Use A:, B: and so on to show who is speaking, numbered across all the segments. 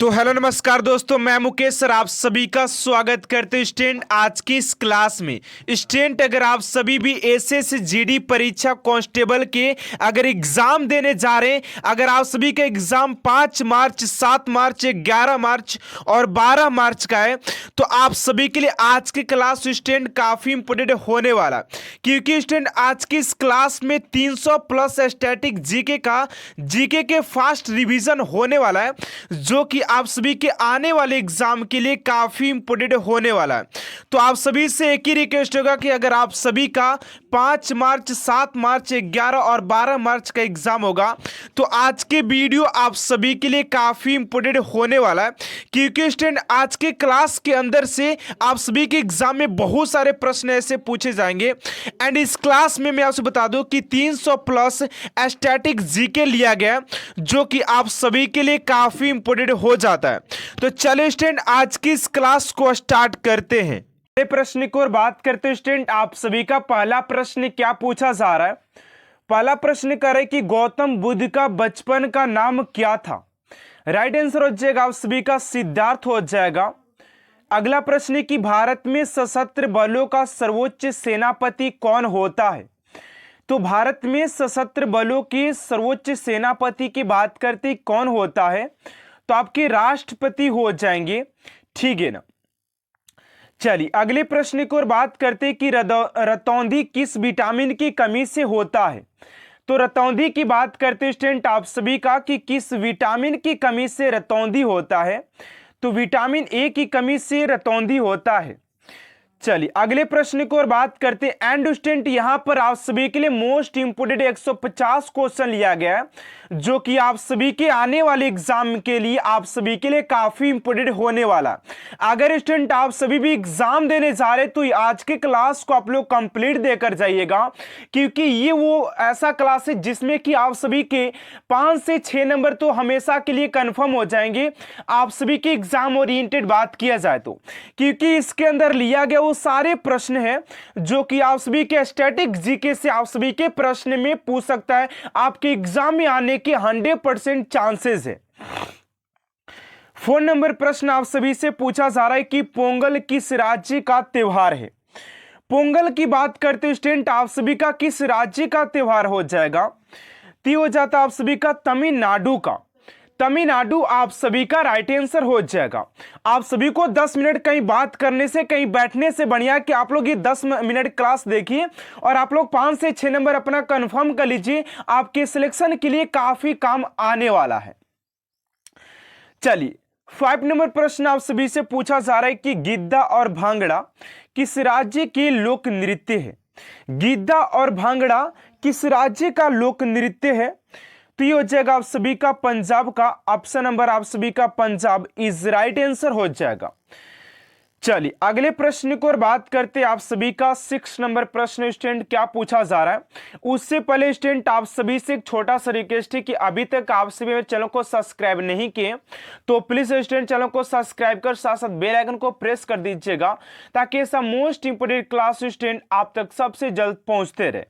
A: तो हेलो नमस्कार दोस्तों, मैं मुकेश सर आप सभी का स्वागत करते हैं स्टूडेंट आज की इस क्लास में। स्टूडेंट अगर आप सभी भी एसएस जीडी परीक्षा कांस्टेबल के अगर एग्जाम देने जा रहे हैं, अगर आप सभी का एग्जाम 5 मार्च 7 मार्च 11 मार्च और 12 मार्च का है, तो आप सभी के लिए आज की क्लास स्टूडेंट काफी इंपोर्टेंट होने वाला, क्योंकि स्टूडेंट आज की इस क्लास में 300 प्लस स्टैटिक जीके के फास्ट रिवीजन होने वाला है, जो कि आप सभी के आने वाले एग्जाम के लिए काफी इंपोर्टेंट होने वाला है। तो आप सभी से एक ही रिक्वेस्ट होगा कि अगर आप सभी का 5 मार्च 7 मार्च 11 और 12 मार्च का एग्जाम होगा, तो आज के वीडियो आप सभी के लिए काफी इंपोर्टेंट होने वाला है, क्योंकि स्टूडेंट आज के क्लास के अंदर से आप सभी के एग्जाम में बहुत सारे प्रश्न ऐसे पूछे जाएंगे। एंड इस क्लास में मैं आपसे बता दूं कि 300 प्लस स्टैटिक जीके लिया गया, जो कि आप सभी के लिए काफी इंपोर्टेंट हो जाता है। तो चलिए स्टूडेंट आज की इस क्लास को स्टार्ट करते हैं। पहले प्रश्न की ओर बात करते हैं स्टूडेंट, आप सभी का पहला प्रश्न क्या पूछा जा रहा है। पहला प्रश्न करे कि गौतम बुद्ध का बचपन का नाम क्या था। राइट आंसर हो जाएगा आप सभी का सिद्धार्थ हो जाएगा। अगला प्रश्न है कि भारत में सशस्त्र बलों का सर्वोच्च सेनापति कौन होता है। तो भारत में सशस्त्र बलों के सर्वोच्च सेनापति की बात करते कौन होता है, तो आपके राष्ट्रपति हो जाएंगे, ठीक है ना। चलिए अगले प्रश्न की ओर बात करते कि रतौंधी किस विटामिन की कमी से होता है। तो रतौंधी की बात करते स्टूडेंट आप सभी का कि किस विटामिन की कमी से रतौंधी होता है, तो विटामिन ए की कमी से रतौंधी होता है। चलिए अगले प्रश्न की ओर बात करते हैं। एंड स्टूडेंट यहां पर आप सभी के लिए मोस्ट इंपोर्टेंट 150 क्वेश्चन लिया गया है, जो कि आप सभी के आने वाले एग्जाम के लिए आप सभी के लिए काफी इंपोर्टेंट होने वाला। अगर स्टूडेंट आप सभी भी एग्जाम देने जा रहे तो आज के क्लास को आप लोग कंप्लीट देकर जाइएगा, क्योंकि ये वो ऐसा क्लास है जिसमें कि आप सभी के 5 से 6 नंबर तो हमेशा के लिए कंफर्म हो जाएंगे, आप सभी के एग्जाम ओरिएंटेड बात किया जाए तो, क्योंकि इसके अंदर लिया गया वो सारे प्रश्न हैं जो कि आप सभी के स्टैटिक जीके से आप सभी के प्रश्न में पूछ सकता है, आपके एग्जाम में आने के 100% चांसेस है। 4 नंबर प्रश्न आप सभी से पूछा जा रहा है कि पोंगल किस राज्य का त्योहार है। पोंगल की बात करते स्टूडेंट आप सभी का किस राज्य का त्योहार हो जाएगा, तो हो जाता आप सभी का तमिलनाडु का। तमिलनाडु आप सभी का राइट आंसर हो जाएगा। आप सभी को 10 मिनट कहीं बात करने से कहीं बैठने से बढ़िया कि आप लोग ये 10 मिनट क्लास देखिए और आप लोग 5 से 6 नंबर अपना कंफर्म कर लीजिए, आपके सिलेक्शन के लिए काफी काम आने वाला है। चलिए 5 नंबर प्रश्न आप सभी से पूछा जा रहा है कि गिद्दा और भांगड़ा किस राज्य के लोक नृत्य है। गिद्दा और भांगड़ा किस राज्य का लोक नृत्य है, तो ये हो जाएगा आप सभी का पंजाब का। ऑप्शन नंबर आप सभी का पंजाब इज राइट आंसर हो जाएगा। चलिए अगले प्रश्न की ओर बात करते आप सभी का 6 नंबर प्रश्न स्टूडेंट क्या पूछा जा रहा है। उससे पहले स्टूडेंट आप सभी से एक छोटा सा रिक्वेस्ट है कि अभी तक आप सभी मेरे चैनल को सब्सक्राइब नहीं किए तो प्लीज स्टूडेंट चैनल को सब्सक्राइब कर साथ साथ बेल आइकन को प्रेस कर दीजिएगा, ताकि ऐसा मोस्ट इंपोर्टेंट क्लास स्टूडेंट आप तक सबसे जल्द पहुंचते रहे।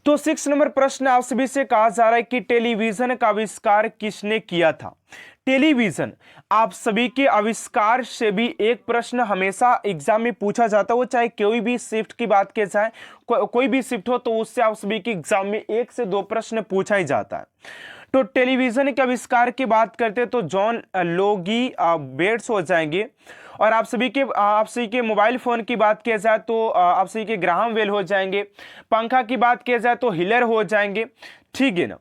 A: तो 6 नंबर प्रश्न आप सभी से कहा जा रहा है कि टेलीविजन का आविष्कार किसने किया था। टेलीविजन आप सभी के आविष्कार से भी एक प्रश्न हमेशा एग्जाम में पूछा जाता है, वो चाहे कोई भी शिफ्ट की बात की जाए, कोई भी शिफ्ट हो तो उससे आप सभी के एग्जाम में 1 से 2 प्रश्न पूछा ही जाता है। तो टेलीविजन के आविष्कार की बात करते हैं तो जॉन लोगी बेट्स हो जाएंगे, और आप सभी के मोबाइल फोन की बात किया जाए तो आप सभी के ग्राहम बेल हो जाएंगे। पंखा की बात किया जाए तो हिलर हो जाएंगे, ठीक है ना।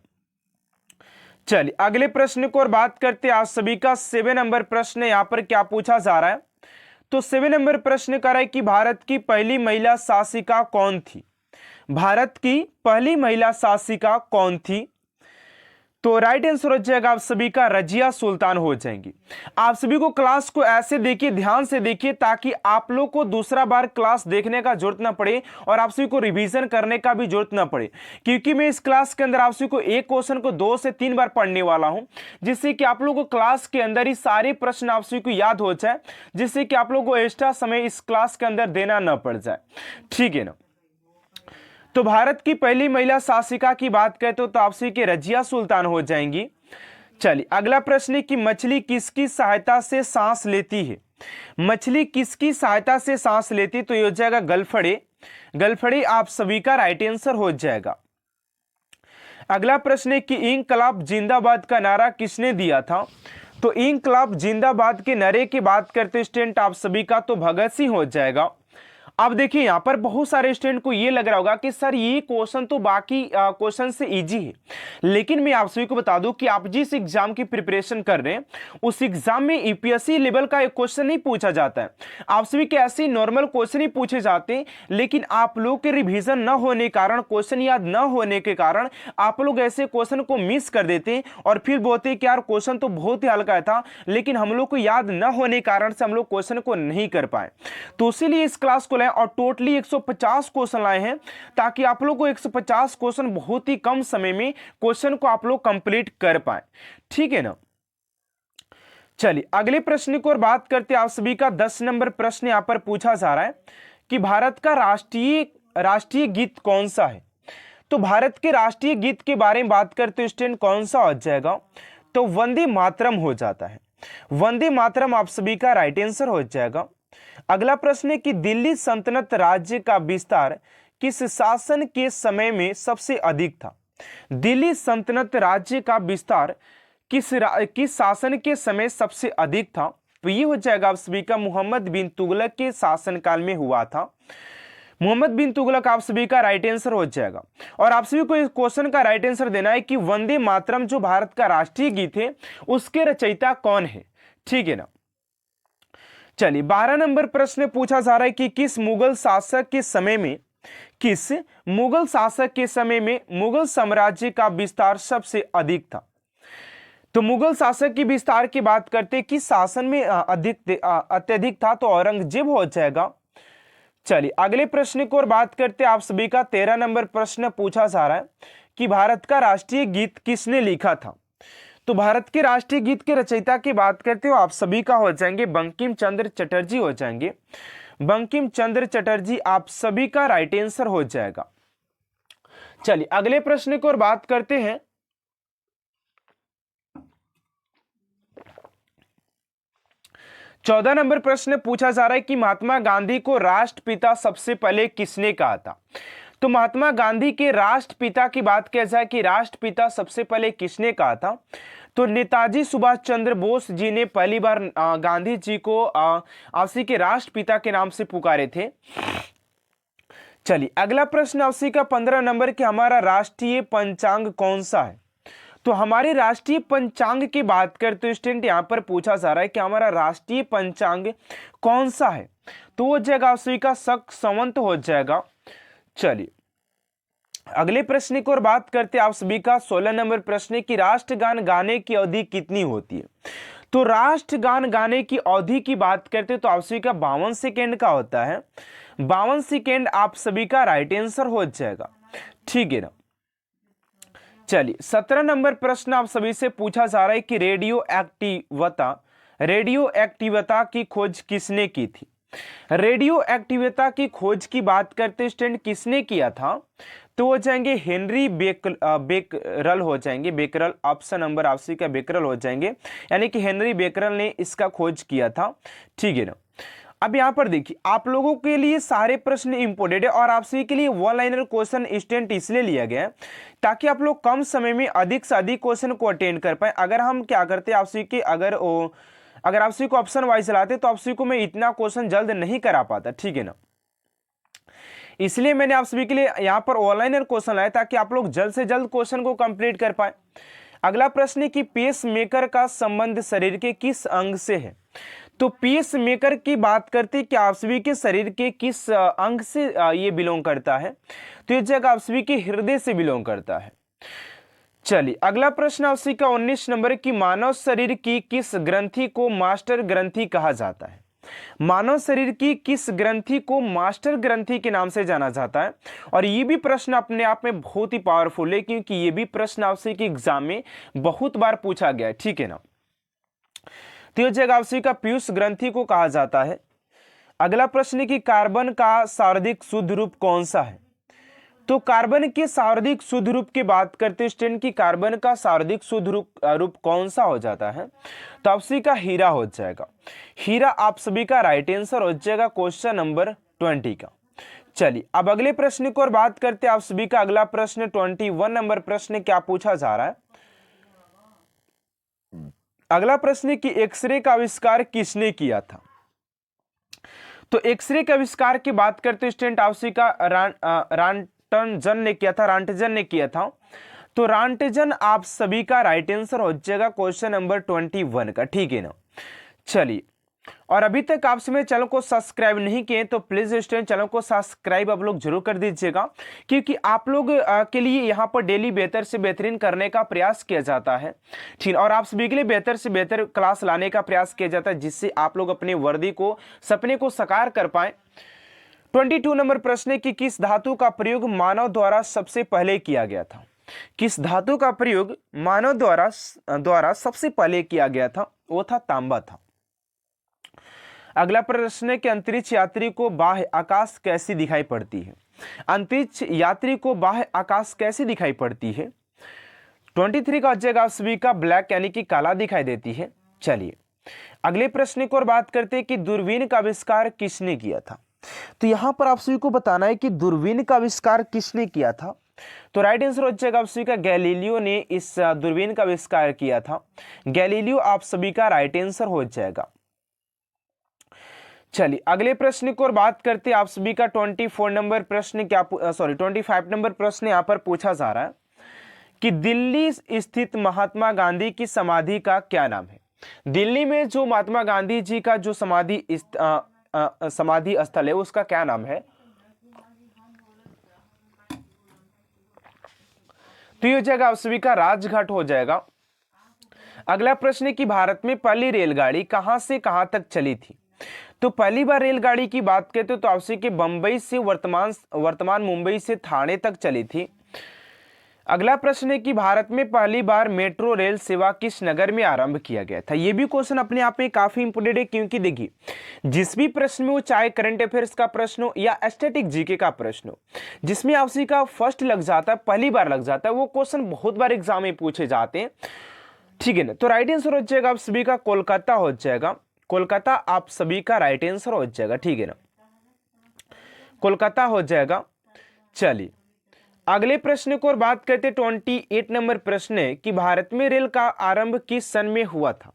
A: चलिए अगले प्रश्न को और बात करते हैं आप सभी का 7 नंबर प्रश्न यहाँ पर क्या पूछा जा रहा है। तो 7 नंबर प्रश्न कर रहा है कि भारत की पहली महिला शासिका कौन थी। भारत की पहली महिला शासिका कौन थी, तो राइट आंसर हो जाएगा आप सभी का रजिया सुल्तान हो जाएंगी। आप सभी को क्लास को ऐसे देखिए, ध्यान से देखिए, ताकि आप लोग को दूसरा बार क्लास देखने का जरूरत ना पड़े और आप सभी को रिवीजन करने का भी जरूरत ना पड़े, क्योंकि मैं इस क्लास के अंदर आप सभी को एक क्वेश्चन को 2 से 3 बार पढ़ने वाला हूं, जिससे कि आप लोगों को क्लास के अंदर ही सारे प्रश्न आप सभी को याद हो जाए, जिससे कि आप लोगों को एक्स्ट्रा समय इस क्लास के अंदर देना न पड़ जाए, ठीक है ना। तो भारत की पहली महिला शासिका की बात करें तो आप सभी के रजिया सुल्तान हो जाएंगी। चलिए अगला प्रश्न है कि मछली किसकी सहायता से सांस लेती है। मछली किसकी सहायता से सांस लेती है, तो ये हो जाएगा गलफड़े। गलफड़े आप सभी का राइट आंसर हो जाएगा। अगला प्रश्न है कि इंकलाब जिंदाबाद का नारा किसने दिया था, तो इंकलाब जिंदाबाद के नारे की बात करते स्टूडेंट आप सभी का तो भगत सिंह हो जाएगा। अब देखिए यहां पर बहुत सारे स्टूडेंट को ये लग रहा होगा कि सर ये क्वेश्चन तो बाकी क्वेश्चन से इजी है, लेकिन मैं आप सभी को बता दूं कि आप जिस एग्जाम की प्रिपरेशन कर रहे हैं उस एग्जाम में यूपीएससी लेवल का एक क्वेश्चन नहीं पूछा जाता है। आप सभी के ऐसे नॉर्मल क्वेश्चन ही पूछे जाते हैं, लेकिन आप लोग के रिवीजन न होने के कारण, क्वेश्चन याद न होने के कारण आप लोग ऐसे क्वेश्चन को मिस कर देते हैं और फिर बोलते हैं कि यार क्वेश्चन तो बहुत ही हल्का था, लेकिन हम लोग को याद न होने के कारण से हम लोग क्वेश्चन को नहीं कर पाए। तो इसीलिए इस क्लास को और टोटली 150 क्वेश्चन लाए हैं, ताकि आप लोग को 150 क्वेश्चन बहुत ही कम समय में क्वेश्चन को आप लोग कंप्लीट कर पाए, ठीक है ना। चलिए अगले प्रश्न की ओर बात करते हैं। आप सभी का 10 नंबर प्रश्न यहां पर पूछा जा रहा है कि भारत का राष्ट्रीय गीत कौन सा है। तो भारत के राष्ट्रीय गीत के बारे में बात करते स्टूडेंट कौन सा हो जाएगा, तो वंदे मातरम हो जाता है। वंदे मातरम आप सभी का राइट आंसर हो जाएगा। अगला प्रश्न है कि दिल्ली सल्तनत राज्य का विस्तार किस शासन के समय में सबसे अधिक था। दिल्ली सल्तनत राज्य का विस्तार किस शासन के समय सबसे अधिक था, तो ये हो जाएगा आप सभी का मोहम्मद बिन तुगलक के शासनकाल में हुआ था। मोहम्मद बिन तुगलक आप सभी का राइट आंसर हो जाएगा। और आप सभी को इस क्वेश्चन का राइट आंसर देना है कि वंदे मातरम जो भारत का राष्ट्रीय गीत है उसके रचयिता कौन है, ठीक है ना। चलिए 12 नंबर प्रश्न पूछा जा रहा है कि किस मुगल शासक के समय में मुगल साम्राज्य का विस्तार सबसे अधिक था। तो मुगल शासक की विस्तार की बात करते हैं कि शासन में अत्यधिक था, तो औरंगजेब हो जाएगा। चलिए अगले प्रश्न की ओर बात करते हैं। आप सभी का 13 नंबर प्रश्न पूछा जा रहा है कि भारत का राष्ट्रीय गीत किसने लिखा था। तो भारत के राष्ट्रीय गीत के रचयिता की बात करते हो आप सभी का हो जाएंगे बंकिम चंद्र चटर्जी हो जाएंगे। बंकिम चंद्र चटर्जी आप सभी का राइट आंसर हो जाएगा। चलिए अगले प्रश्न की ओर बात करते हैं। चौदह नंबर प्रश्न पूछा जा रहा है कि महात्मा गांधी को राष्ट्रपिता सबसे पहले किसने कहा था। तो महात्मा गांधी के राष्ट्रपिता की बात किया जाए कि राष्ट्रपिता सबसे पहले किसने कहा था, तो नेताजी सुभाष चंद्र बोस जी ने पहली बार गांधी जी को आपसी के राष्ट्रपिता के नाम से पुकारे थे। चलिए अगला प्रश्न आपसी का 15 नंबर कि हमारा राष्ट्रीय पंचांग कौन सा है। तो हमारे राष्ट्रीय पंचांग की बात करते तो स्टूडेंट यहां पर पूछा जा रहा है कि हमारा राष्ट्रीय पंचांग कौन सा है, तो वो जाएगा आपसी का शक संवत हो जाएगा। चलिए अगले प्रश्न की ओर बात करते हैं। आप सभी का 16 नंबर प्रश्न कि राष्ट्रगान गाने की अवधि कितनी होती है। तो राष्ट्रगान गाने की अवधि की बात करते हैं तो आप सभी का 52 सेकेंड का होता है। 52 सेकेंड आप सभी का राइट आंसर हो जाएगा, ठीक है ना। चलिए 17 नंबर प्रश्न आप सभी से पूछा जा रहा है कि रेडियो एक्टिवता की खोज किसने की थी। रेडियो एक्टिविटा की खोज की बात करते स्टूडेंट किसने किया था, तो हो जाएंगे हेनरी बेकरल हो जाएंगे। बेकरल ऑप्शन नंबर आपसी का बेकरल हो जाएंगे, यानी कि हेनरी बेकरल ने इसका खोज किया था, ठीक है ना। अब यहाँ पर देखिए आप लोगों के लिए सारे प्रश्न इंपोर्टेंट है और आप सभी के लिए वन लाइनर क्वेश्चन स्टूडेंट इसलिए लिया गया है ताकि आप लोग कम समय में अधिक से अधिक क्वेश्चन को अटेंड कर पाए। अगर हम क्या करते हैं आप सभी के अगर आप सभी को ऑप्शन वाइज चलाते तो आप सभी को मैं इतना क्वेश्चन जल्द नहीं करा पाता, ठीक है ना। इसलिए मैंने आप सभी के लिए यहाँ पर ऑनलाइन क्वेश्चन लाया ताकि आप लोग जल्द से जल्द क्वेश्चन को कंप्लीट कर पाए। अगला प्रश्न है कि पेस मेकर का संबंध शरीर के किस अंग से है। तो पेस मेकर की बात करते कि आप सभी के शरीर के किस अंग से ये बिलोंग करता है, तो ये जगह आप सभी के हृदय से बिलोंग करता है। चलिए अगला प्रश्न आपसी का 19 नंबर की मानव शरीर की किस ग्रंथि को मास्टर ग्रंथि कहा जाता है। मानव शरीर की किस ग्रंथि को मास्टर ग्रंथि के नाम से जाना जाता है। और ये भी प्रश्न अपने आप में बहुत ही पावरफुल है क्योंकि ये भी प्रश्न आपसे के एग्जाम में बहुत बार पूछा गया है, ठीक है ना। तो यह जगह आपसे का पीयूष ग्रंथि को कहा जाता है। अगला प्रश्न की कार्बन का सर्वाधिक शुद्ध रूप कौन सा है। तो कार्बन के शारीरिक शुद्ध रूप की बात करते हैं स्टूडेंट की कार्बन का शारीरिक शुद्ध रूप कौन सा हो जाता है? तो आप सभी का हीरा हो जाएगा। हीरा आप सभी का राइट आंसर हो जाएगा क्वेश्चन नंबर 20 का। चलिए अब अगले प्रश्न की ओर बात करते हैं। आप सभी का अगला प्रश्न 21 नंबर प्रश्न क्या पूछा जा रहा है? अगला प्रश्न है कि एक्सरे का आविष्कार किसने किया था? तो एक्सरे के आविष्कार की बात करते स्टूडेंट आप सभी का रांटजन ने किया था, रांटजन ने किया था। तो रांटजन आप सभी का राइट आंसर हो जाएगा क्वेश्चन नंबर 21 का, ठीक है ना। चलिए, और अभी तक आप सभी चैनल को सब्सक्राइब नहीं किए तो प्लीज स्टूडेंट चैनल को सब्सक्राइब आप लोग जरूर कर दीजिएगा, क्योंकि आप लोग के लिए यहाँ पर डेली बेहतर से बेहतरीन करने का प्रयास किया जाता है, ठीक। और आप सभी के लिए बेहतर से बेहतर क्लास लाने का प्रयास किया जाता है, जिससे आप लोग अपने वर्दी को, सपने को साकार कर पाए। 22 नंबर प्रश्न है कि किस धातु का प्रयोग मानव द्वारा सबसे पहले किया गया था? किस धातु का प्रयोग मानव द्वारा सबसे पहले किया गया था? वो था तांबा था। अगला प्रश्न है कि अंतरिक्ष यात्री को बाह्य आकाश कैसी दिखाई पड़ती है? अंतरिक्ष यात्री को बाह्य आकाश कैसी दिखाई पड़ती है? 23 का जगह आप सभी का ब्लैक यानी कि काला दिखाई देती है। चलिए अगले प्रश्न की ओर बात करते हैं कि दूरबीन का आविष्कार किसने किया था? तो यहां पर आप सभी को बताना है कि दूरबीन का आविष्कार किसने किया था। तो राइट आंसर हो जाएगा आप सभी का गैलीलियो ने इस दूरबीन का आविष्कार किया था। गैलीलियो आप सभी का राइट आंसर हो जाएगा। चलिए अगले प्रश्न की ओर बात करते हैं। आप सभी का 24 नंबर प्रश्न 25 नंबर प्रश्न यहां पर पूछा जा रहा है कि दिल्ली स्थित महात्मा गांधी की समाधि का क्या नाम है? दिल्ली में जो महात्मा गांधी जी का जो समाधि स्थल है उसका क्या नाम है? तो ये हो जाएगा आप सभी का राजघाट हो जाएगा। अगला प्रश्न है कि भारत में पहली रेलगाड़ी कहां से कहां तक चली थी? तो पहली बार रेलगाड़ी की बात करते तो आपसे कि बंबई से वर्तमान मुंबई से ठाणे तक चली थी। अगला प्रश्न है कि भारत में पहली बार मेट्रो रेल सेवा किस नगर में आरंभ किया गया था? यह भी क्वेश्चन अपने आप में काफी इंपोर्टेंट है, क्योंकि देखिए जिस भी प्रश्न में वो चाहे करंट अफेयर्स का प्रश्न हो या स्टैटिक जीके का प्रश्न हो, जिसमें आपसी का फर्स्ट लग जाता है, पहली बार लग जाता है, वो क्वेश्चन बहुत बार एग्जाम में पूछे जाते हैं, ठीक है ना। तो राइट आंसर हो जाएगा आप सभी का कोलकाता हो जाएगा। कोलकाता आप सभी का राइट आंसर हो जाएगा, ठीक है ना, कोलकाता हो जाएगा। चलिए अगले प्रश्न को और बात करते 28 नंबर प्रश्न है कि भारत में रेल का आरंभ किस सन में हुआ था?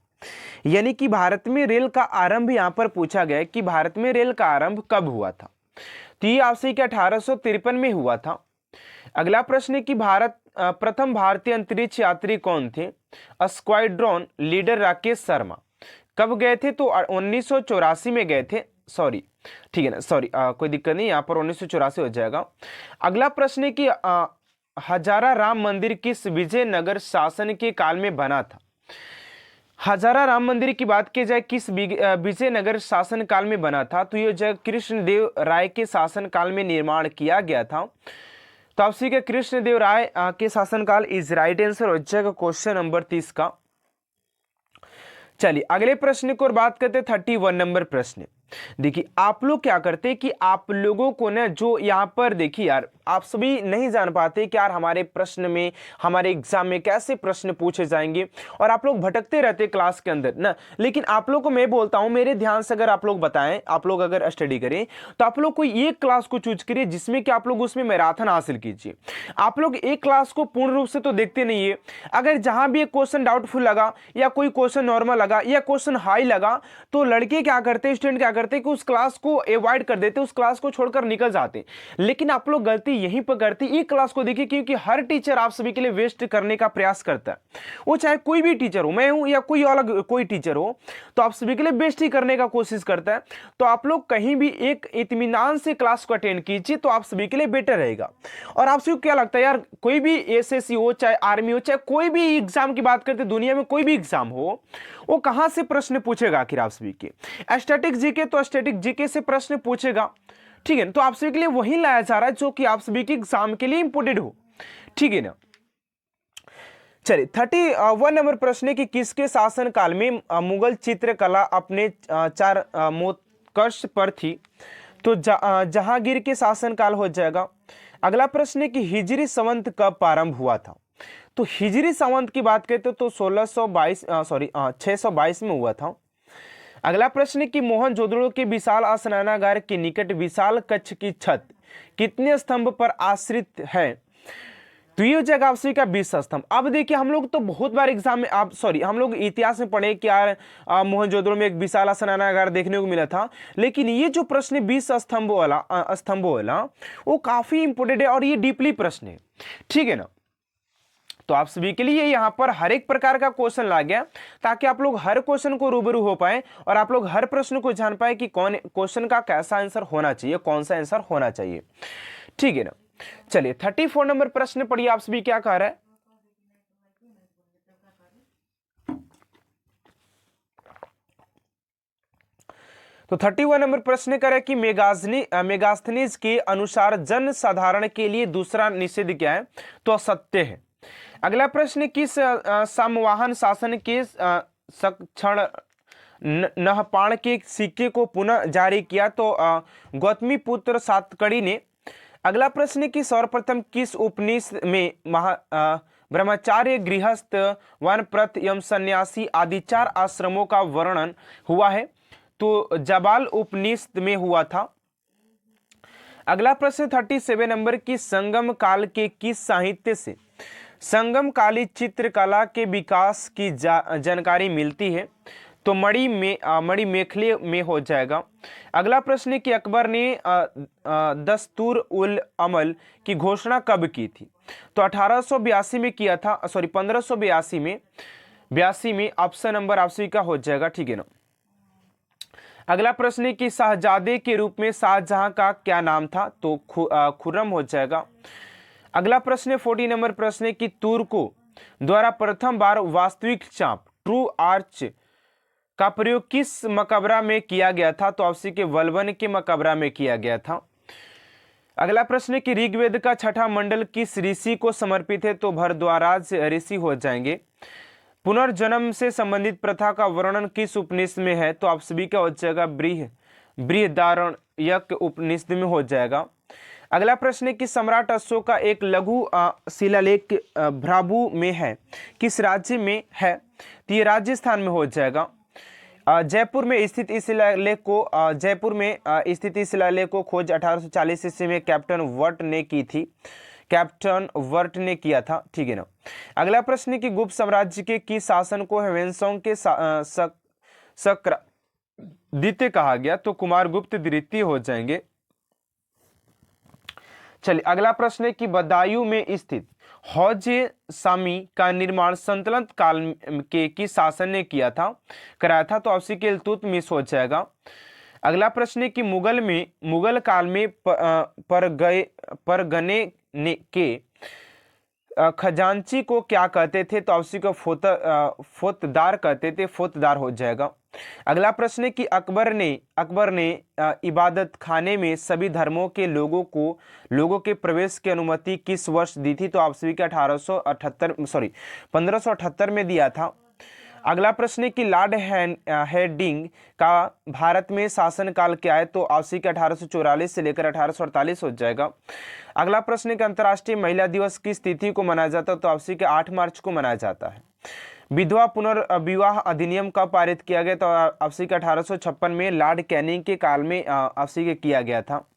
A: यानी कि भारत में रेल का आरंभ यहां पर पूछा गया कि भारत में रेल का आरंभ कब हुआ था? तो ये आपसे कि 1853 में हुआ था। अगला प्रश्न है कि प्रथम भारतीय अंतरिक्ष यात्री कौन थे? Squadron leader Rakesh Sharma. कब गए थे? तो 1984 में गए थे, सॉरी, ठीक है ना, सॉरी, कोई दिक्कत नहीं, यहाँ पर 1984 हो जाएगा। अगला प्रश्न है कि हजारा राम मंदिर किस विजयनगर शासन के काल में बना था? हजारा राम मंदिर की बात की जाए किस विजयनगर शासन काल में बना था? तो ये जगह कृष्णदेव राय के शासन काल में निर्माण किया गया था। तो आप सी के कृष्णदेव राय के शासनकाल इज राइट आंसर हो जाएगा क्वेश्चन नंबर 30 का। चलिए अगले प्रश्न को और बात करते 31 नंबर प्रश्न। देखिए आप लोग क्या करते हैं कि आप लोगों को ना जो यहाँ पर देखिए यार, आप सभी नहीं जान पाते कि यार हमारे प्रश्न में, हमारे एग्जाम में कैसे प्रश्न पूछे जाएंगे, और आप लोग भटकते रहते क्लास के अंदर ना। लेकिन आप लोग को मैं बोलता हूँ, मेरे ध्यान से अगर आप लोग बताएं, आप लोग अगर स्टडी करें तो आप लोग कोई एक क्लास को चूज करिए जिसमें कि आप लोग उसमें मैराथन हासिल कीजिए। आप लोग एक क्लास को पूर्ण रूप से तो देखते नहीं है। अगर जहां भी एक क्वेश्चन डाउटफुल लगा या कोई क्वेश्चन नॉर्मल लगा या क्वेश्चन हाई लगा, तो लड़के क्या करते हैं, स्टूडेंट क्या करते हैं कि उस क्लास को अवॉइड कर देते, उस क्लास को छोड़कर निकल जाते। लेकिन आप लोग गलती यहीं पर करते, एक क्लास को देखिए, क्योंकि हर टीचर आप सभी के लिए वेस्ट करने का प्रयास करता है। वो चाहे कोई भी टीचर हो, मैं हूं या कोई अलग कोई टीचर हो, तो आप सभी के लिए बेस्ट ही करने का कोशिश करता है। तो आप लोग कहीं भी एक इत्मीनान से क्लास को अटेंड कीजिए, तो आप सभी के लिए बेटर रहेगा। और आप सभी को क्या लगता है यार, कोई भी एसएससी हो, चाहे आर्मी हो, चाहे कोई भी एग्जाम की बात करते, दुनिया में कोई भी एग्जाम हो, वो कहां से प्रश्न पूछेगा आखिर आप सभी के? स्टैटिक जीके, तो स्टैटिक जीके से प्रश्न पूछेगा, ठीक है। तो आप सभी के लिए वही लाया जा रहा है जो कि आप सभी के एग्जाम के लिए इंपोर्टेंट हो, ठीक है ना। चलिए 31 नंबर प्रश्न है कि किसके शासन काल में मुगल चित्रकला अपने चार मोत्कर्ष पर थी? तो जहांगीर के शासन काल हो जाएगा। अगला प्रश्न है कि हिजरी संवत कब प्रारंभ हुआ था। तो हिजरी संवत की बात करते तो 622 में हुआ था। अगला प्रश्न है कि मोहनजोदड़ो के विशाल स्नानागार के निकट विशाल कक्ष की छत कितने स्तंभ पर आश्रित है। तो ये हो जाएगा आपसे का 20 स्तंभ। अब देखिए हम लोग तो बहुत बार एग्जाम में हम लोग इतिहास में पढ़े कि यार मोहनजोदड़ो में एक विशाल स्नानागार देखने को मिला था, लेकिन ये जो प्रश्न है 20 स्तंभों वाला वो काफी इंपोर्टेंट है और ये डीपली प्रश्न है, ठीक है ना। तो आप सभी के लिए यहाँ पर हर एक प्रकार का क्वेश्चन ला गया ताकि आप लोग हर क्वेश्चन को रूबरू हो पाए और आप लोग हर प्रश्न को जान पाए कि कौन क्वेश्चन का कैसा आंसर होना चाहिए, कौन सा आंसर होना चाहिए, ठीक है ना। चलिए 34 नंबर प्रश्न पढ़िए, आप सभी क्या कह रहा है। तो 31 नंबर प्रश्न कर रहा है कि मेगास्थनीज के अनुसार जन साधारण के लिए दूसरा निषेध क्या है। तो असत्य है। अगला प्रश्न किस सामवाहन शासन के सक्षण नहपाण के सिक्के को पुनः जारी किया। तो गौतमी पुत्र सातकड़ी ने। अगला प्रश्न कि सर्वप्रथम किस उपनिषद में ब्रह्मचार्य, गृहस्थ, वानप्रस्थ एवं सन्यासी आदि 4 आश्रमों का वर्णन हुआ है। तो जाबाल उपनिषद में हुआ था। अगला प्रश्न 37 नंबर की संगम काल के किस साहित्य से संगम काली चित्रकला के विकास की जानकारी मिलती है। तो मणिमेखले में हो जाएगा। अगला प्रश्न है कि अकबर ने दस्तूर उल अमल की घोषणा कब की थी। तो 1882 में किया था, 1582 में ऑप्शन नंबर आपसे का हो जाएगा, ठीक है ना। अगला प्रश्न है कि शाहजादे के रूप में शाहजहां का क्या नाम था। तो खुर्रम हो जाएगा। अगला प्रश्न 40 नंबर प्रश्न है कि तुर्कों द्वारा प्रथम बार वास्तविक चाप ट्रू आर्च का प्रयोग किस मकबरा में किया गया था। तो आपसी के वल्वन के मकबरा में किया गया था। अगला प्रश्न है कि ऋग्वेद का छठा मंडल किस ऋषि को समर्पित है। तो भरद्वाज ऋषि हो जाएंगे। पुनर्जन्म से संबंधित प्रथा का वर्णन किस उपनिषद में है। तो आप सभी का हो जाएगा बृहदारण्यक उपनिषद में हो जाएगा। अगला प्रश्न है कि सम्राट अशोक का एक लघु शिलालेख भ्राभु में है, किस राज्य में है। तो ये राजस्थान में हो जाएगा। जयपुर में स्थित इस शिलालेख को खोज 1840 ईस्वी में कैप्टन वर्ट ने किया था, ठीक है ना। अगला प्रश्न है कि गुप्त साम्राज्य के किस शासन को ह्वेनसांग के द्वितीय कहा गया। तो कुमारगुप्त द्वितीय हो जाएंगे। चलिए अगला प्रश्न है कि बदायूं में स्थित हौजे सामी का निर्माण सल्तनत काल के किस शासन ने कराया था। तो आपसी के इल्तुतमिश हो जाएगा। अगला प्रश्न है कि मुगल काल में परगने के खजांची को क्या कहते थे। तो आपसी को फोतदार कहते थे, फोतदार हो जाएगा। अगला प्रश्न है कि अकबर ने इबादत खाने में सभी धर्मों के लोगों के प्रवेश की अनुमति किस वर्ष दी थी। तो आप सभी का 1578 में दिया था। अगला प्रश्न है कि लॉर्ड हेडिंग का भारत में शासनकाल क्या है। तो आपसी का 1844 से लेकर 1848 हो जाएगा। अगला प्रश्न है कि अंतर्राष्ट्रीय महिला दिवस किस तिथि को मनाया जाता है। तो आपसी के 8 मार्च को मनाया जाता है। विधवा पुनर्विवाह अधिनियम कब पारित किया गया। तो आपसी के 1856 में लॉर्ड कैनिंग के काल में आपसी के किया गया था।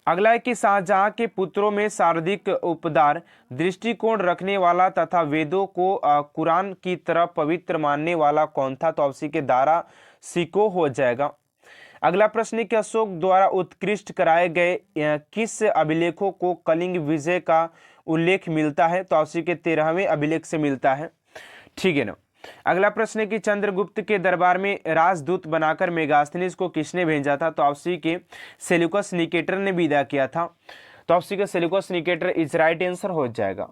A: अगला है कि शाहजहां के पुत्रों में सर्वाधिक उपदार दृष्टिकोण रखने वाला तथा वेदों को कुरान की तरह पवित्र मानने वाला कौन था। तो आपसी के दारा सिको हो जाएगा। अगला प्रश्न है कि अशोक द्वारा उत्कृष्ट कराए गए किस अभिलेखों को कलिंग विजय का उल्लेख मिलता है। तो आपसी के 13वें अभिलेख से मिलता है, ठीक है ना। अगला प्रश्न है कि चंद्रगुप्त के दरबार में राजदूत बनाकर मेगास्थनीज को किसने भेजा था। तो आपसी के सेल्यूकस निकेटर ने विदा किया था। तो आपसी के Seleucus Nicator is right answer हो जाएगा।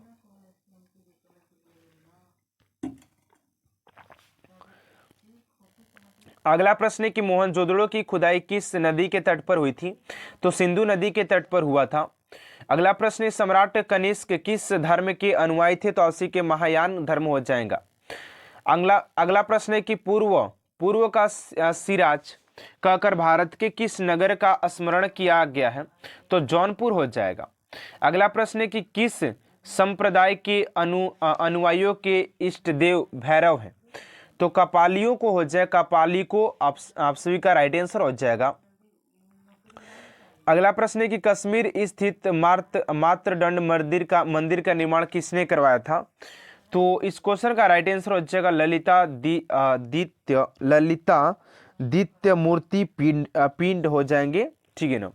A: अगला प्रश्न है कि मोहनजोदड़ो की खुदाई किस नदी के तट पर हुई थी। तो सिंधु नदी के तट पर हुआ था। अगला प्रश्न है सम्राट कनिष्क किस धर्म के अनुयायी थे। तो आपसी के महायान धर्म हो जाएगा। अगला प्रश्न है कि पूर्व का सिराज कहकर भारत के किस नगर का स्मरण किया गया है? तो जौनपुर हो जाएगा। अगला प्रश्न है कि किस संप्रदाय के अनुयायियों के इष्ट देव भैरव हैं? तो कपालियों को हो जाए, कपाली को आप सभी का राइट आंसर हो जाएगा। अगला प्रश्न है कि कश्मीर स्थित मातृदंड मंदिर का निर्माण किसने करवाया था? तो इस क्वेश्चन का राइट आंसर हो जाएगा ललिता दित्य मूर्ति पिंड हो जाएंगे, ठीक है ना।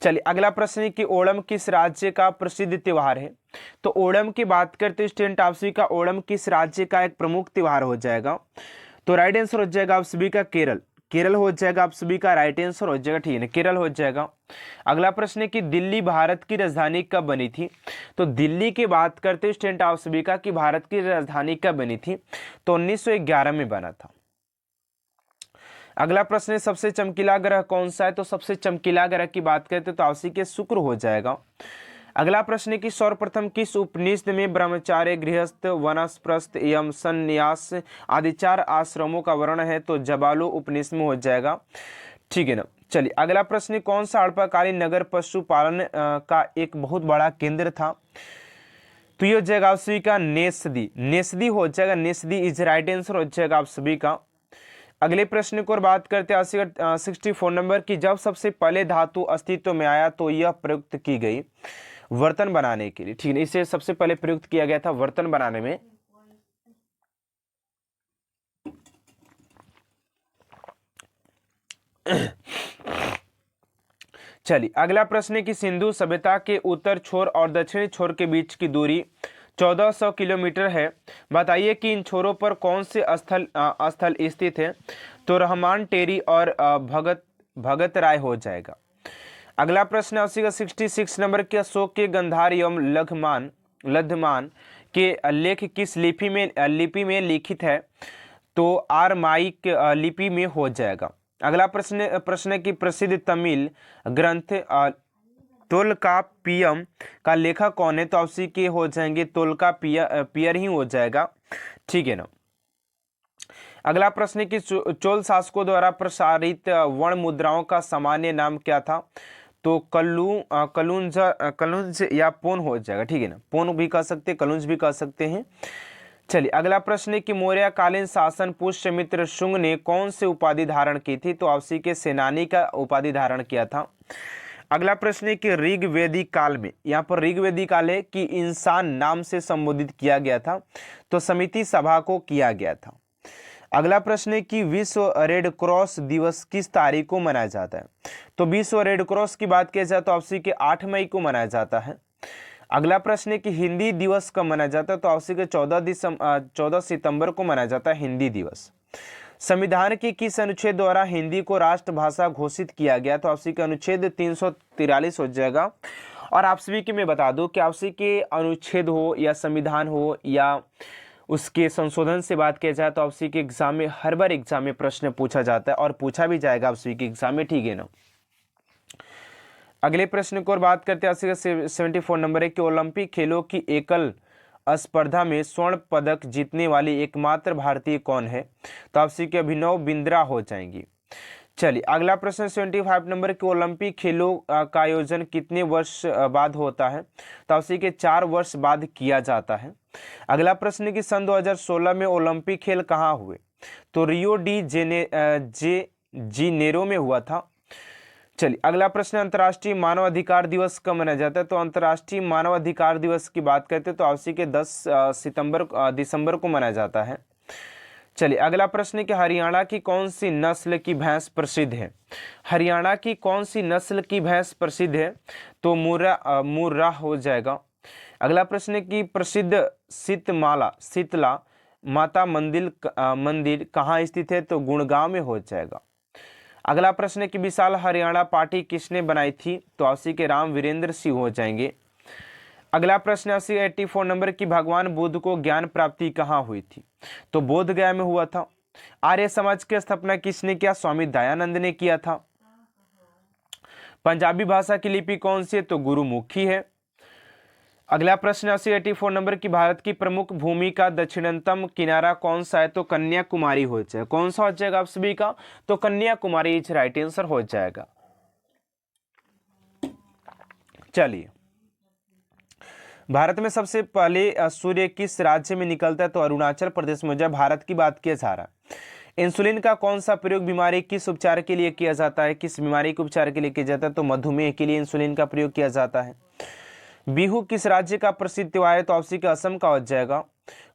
A: चलिए अगला प्रश्न है कि ओणम किस राज्य का प्रसिद्ध त्योहार है? तो ओणम की बात करते हैं स्टूडेंट आप सभी का, ओणम किस राज्य का एक प्रमुख त्योहार हो जाएगा? तो राइट आंसर हो जाएगा आप सभी का केरल, केरल हो जाएगा आप सभी का राइट आंसर हो जाएगा, ठीक है, केरल हो जाएगा। अगला प्रश्न है कि दिल्ली भारत की राजधानी कब बनी थी? तो दिल्ली की बात करते हैं स्टूडेंट आप सभी का कि भारत की राजधानी कब बनी थी? तो 1911 में बना था। अगला प्रश्न है सबसे चमकीला ग्रह कौन सा है? तो सबसे चमकीला ग्रह की बात करते तो आपसी के शुक्र हो जाएगा। अगला प्रश्न है कि सर्वप्रथम किस उपनिषद में ब्रह्मचार्य, गृहस्थ, वानप्रस्थ एवं संन्यास आदि 4 आश्रमों का वर्णन है? तो जबालो उपनिषद में हो जाएगा, ठीक है ना। चलिए अगला प्रश्न है कौन सा हड़प्पाकालीन नगर पशुपालन का एक बहुत बड़ा केंद्र था? तो ये हो जाएगा आप सभी का नेसदी, नेसदी हो जाएगा, नेसदी इज राइट आंसर हो जाएगा आप सभी का। अगले प्रश्न को बात करते हैं 64 नंबर की, जब सबसे पहले धातु अस्तित्व में आया तो यह प्रयुक्त की गई बर्तन बनाने के लिए, ठीक है, इसे सबसे पहले प्रयुक्त किया गया था बर्तन बनाने में। चलिए अगला प्रश्न है कि सिंधु सभ्यता के उत्तर छोर और दक्षिणी छोर के बीच की दूरी 1400 किलोमीटर है। बताइए कि इन छोरों पर कौन से स्थल स्थित है? तो रहमान टेरी और भगत राय हो जाएगा। अगला प्रश्न है 66 नंबर के, अशोक के गंधार एवं लद्धमान के लेख किस लिपि में लिखित है? तो आरमाइक लिपि में हो जाएगा। अगला प्रश्न है कि प्रसिद्ध तमिल ग्रंथ तोल्काप्पियम का लेखक कौन है? तो आपसी के हो जाएंगे तोल्काप्पियर ही हो जाएगा, ठीक है ना। अगला प्रश्न है कि चोल शासकों द्वारा प्रसारित वर्ण मुद्राओं का सामान्य नाम क्या था? तो कलुंज या पोन हो जाएगा, ठीक है ना, पोन भी कह सकते हैं, कलुंज भी कह सकते हैं। चलिए अगला प्रश्न है कि मौर्यकालीन शासन पुष्यमित्र शुंग ने कौन से उपाधि धारण की थी? तो आपसी के सेनानी का उपाधि धारण किया था। अगला प्रश्न है कि ऋग्वेदिक काल में, यहाँ पर ऋग्वेदिक काल है कि इंसान नाम से संबोधित किया गया था? तो समिति सभा को किया गया था। अगला प्रश्न है कि विश्व रेड क्रॉस दिवस किस तारीख को मनाया जाता है? तो विश्व रेड क्रॉस की बात किया जाए तो आपसी के 8 मई को मनाया जाता है। अगला प्रश्न है कि हिंदी दिवस कब मनाया जाता है? तो आपसी के 14 सितंबर को मनाया जाता है हिंदी दिवस। संविधान के किस अनुच्छेद द्वारा हिंदी को राष्ट्रभाषा घोषित किया गया? तो आपसी के अनुच्छेद 343 हो जाएगा। और आप सभी के मैं बता दूं कि आपसी के अनुच्छेद हो या संविधान हो या उसके संशोधन से बात किया जाए तो आपसी के एग्जाम में हर बार एग्जाम में प्रश्न पूछा जाता है और पूछा भी जाएगा आपसी के एग्जाम में, ठीक है ना। अगले प्रश्न को और बात करते हैं 74 नंबर है कि ओलंपिक खेलों की एकल स्पर्धा में स्वर्ण पदक जीतने वाली एकमात्र भारतीय कौन है? तो आपसी के अभिनव बिंद्रा हो जाएंगी। चलिए अगला प्रश्न 75 नंबर के, ओलंपिक खेलों का आयोजन कितने वर्ष बाद होता है? तो आपसी के 4 वर्ष बाद किया जाता है। अगला प्रश्न है कि सन 2016 में ओलंपिक खेल कहाँ हुए? तो रियो डी जेनेरो में हुआ था। चलिए अगला प्रश्न, अंतर्राष्ट्रीय मानव अधिकार दिवस कब मनाया जाता है? तो अंतर्राष्ट्रीय मानव अधिकार दिवस की बात करते हैं तो आपसी के 10 दिसंबर को मनाया जाता है। चलिए अगला प्रश्न है कि हरियाणा की कौन सी नस्ल की भैंस प्रसिद्ध है? हरियाणा की कौन सी नस्ल की भैंस प्रसिद्ध है? तो मुर्रा हो जाएगा। अगला प्रश्न है कि प्रसिद्ध शीतला माता मंदिर कहाँ स्थित है? तो गुड़गांव में हो जाएगा। अगला प्रश्न है कि विशाल हरियाणा पार्टी किसने बनाई थी? तो आपसी के राम वीरेंद्र सिंह हो जाएंगे। अगला प्रश्न है 84 नंबर की, भगवान बुद्ध को ज्ञान प्राप्ति कहाँ हुई थी? तो बोध गया में हुआ था। आर्य समाज की स्थापना किसने किया? स्वामी दयानंद ने किया था। पंजाबी भाषा की लिपि कौन सी है? तो गुरुमुखी है। अगला प्रश्न 84 नंबर की भारत की प्रमुख भूमि का दक्षिणतम किनारा कौन सा है? तो कन्याकुमारी हो जाएगा। कौन सा हो जाएगा आप सभी का? तो कन्याकुमारी इज राइट आंसर हो जाएगा। चलिए, भारत में सबसे पहले सूर्य किस राज्य में निकलता है? तो अरुणाचल प्रदेश में। जब भारत की बात किया जा रहा है, इंसुलिन का कौन सा प्रयोग बीमारी किस उपचार के लिए किया जाता है? किस बीमारी के उपचार के लिए किया जाता है? तो मधुमेह के लिए इंसुलिन का प्रयोग किया जाता है। बिहू किस राज्य का प्रसिद्ध त्योहार है? तो ऑप्शन का असम का हो जाएगा।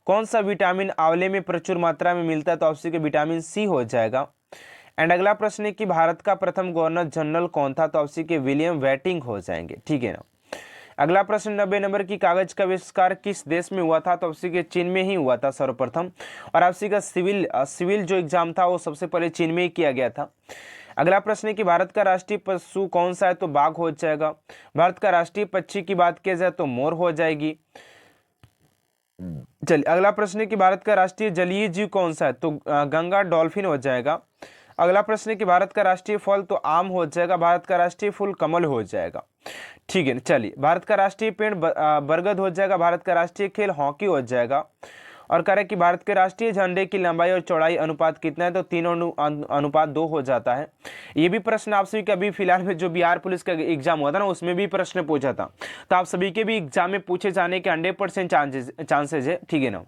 A: कौन सा विटामिन आंवले में प्रचुर मात्रा में मिलता है? तो ऑप्शन के विटामिन सी हो जाएगा। एंड अगला प्रश्न है कि भारत का प्रथम गवर्नर जनरल कौन था? तो ऑप्शन के विलियम वेटिंग हो जाएंगे। ठीक है ना। अगला प्रश्न 90 नंबर की कागज का आविष्कार किस देश में हुआ था? तो ऑप्शन के चीन में ही हुआ था सर्वप्रथम। और ऑप्शन का सिविल जो एग्जाम था वो सबसे पहले चीन में ही किया गया था। अगला प्रश्न है कि भारत का राष्ट्रीय पशु कौन सा है? तो बाघ हो जाएगा। भारत का राष्ट्रीय पक्षी की बात किया जाए तो मोर हो जाएगी। चलिए, अगला प्रश्न है कि भारत का राष्ट्रीय जलीय जीव कौन सा है? तो गंगा डॉल्फिन हो जाएगा। अगला प्रश्न है कि भारत का राष्ट्रीय फल तो आम हो जाएगा। भारत का राष्ट्रीय फूल कमल हो जाएगा। ठीक है, चलिए, भारत का राष्ट्रीय पेड़ बरगद हो जाएगा। भारत का राष्ट्रीय खेल हॉकी हो जाएगा। और कह रहे कि भारत के राष्ट्रीय झंडे की लंबाई और चौड़ाई अनुपात कितना है? तो 3:2 हो जाता है। ये भी प्रश्न आप सभी के अभी फिलहाल में जो बिहार पुलिस का एग्जाम हुआ था ना, उसमें भी प्रश्न पूछा था। तो आप सभी के भी एग्जाम में पूछे जाने के 100% चांसेज है। ठीक है ना।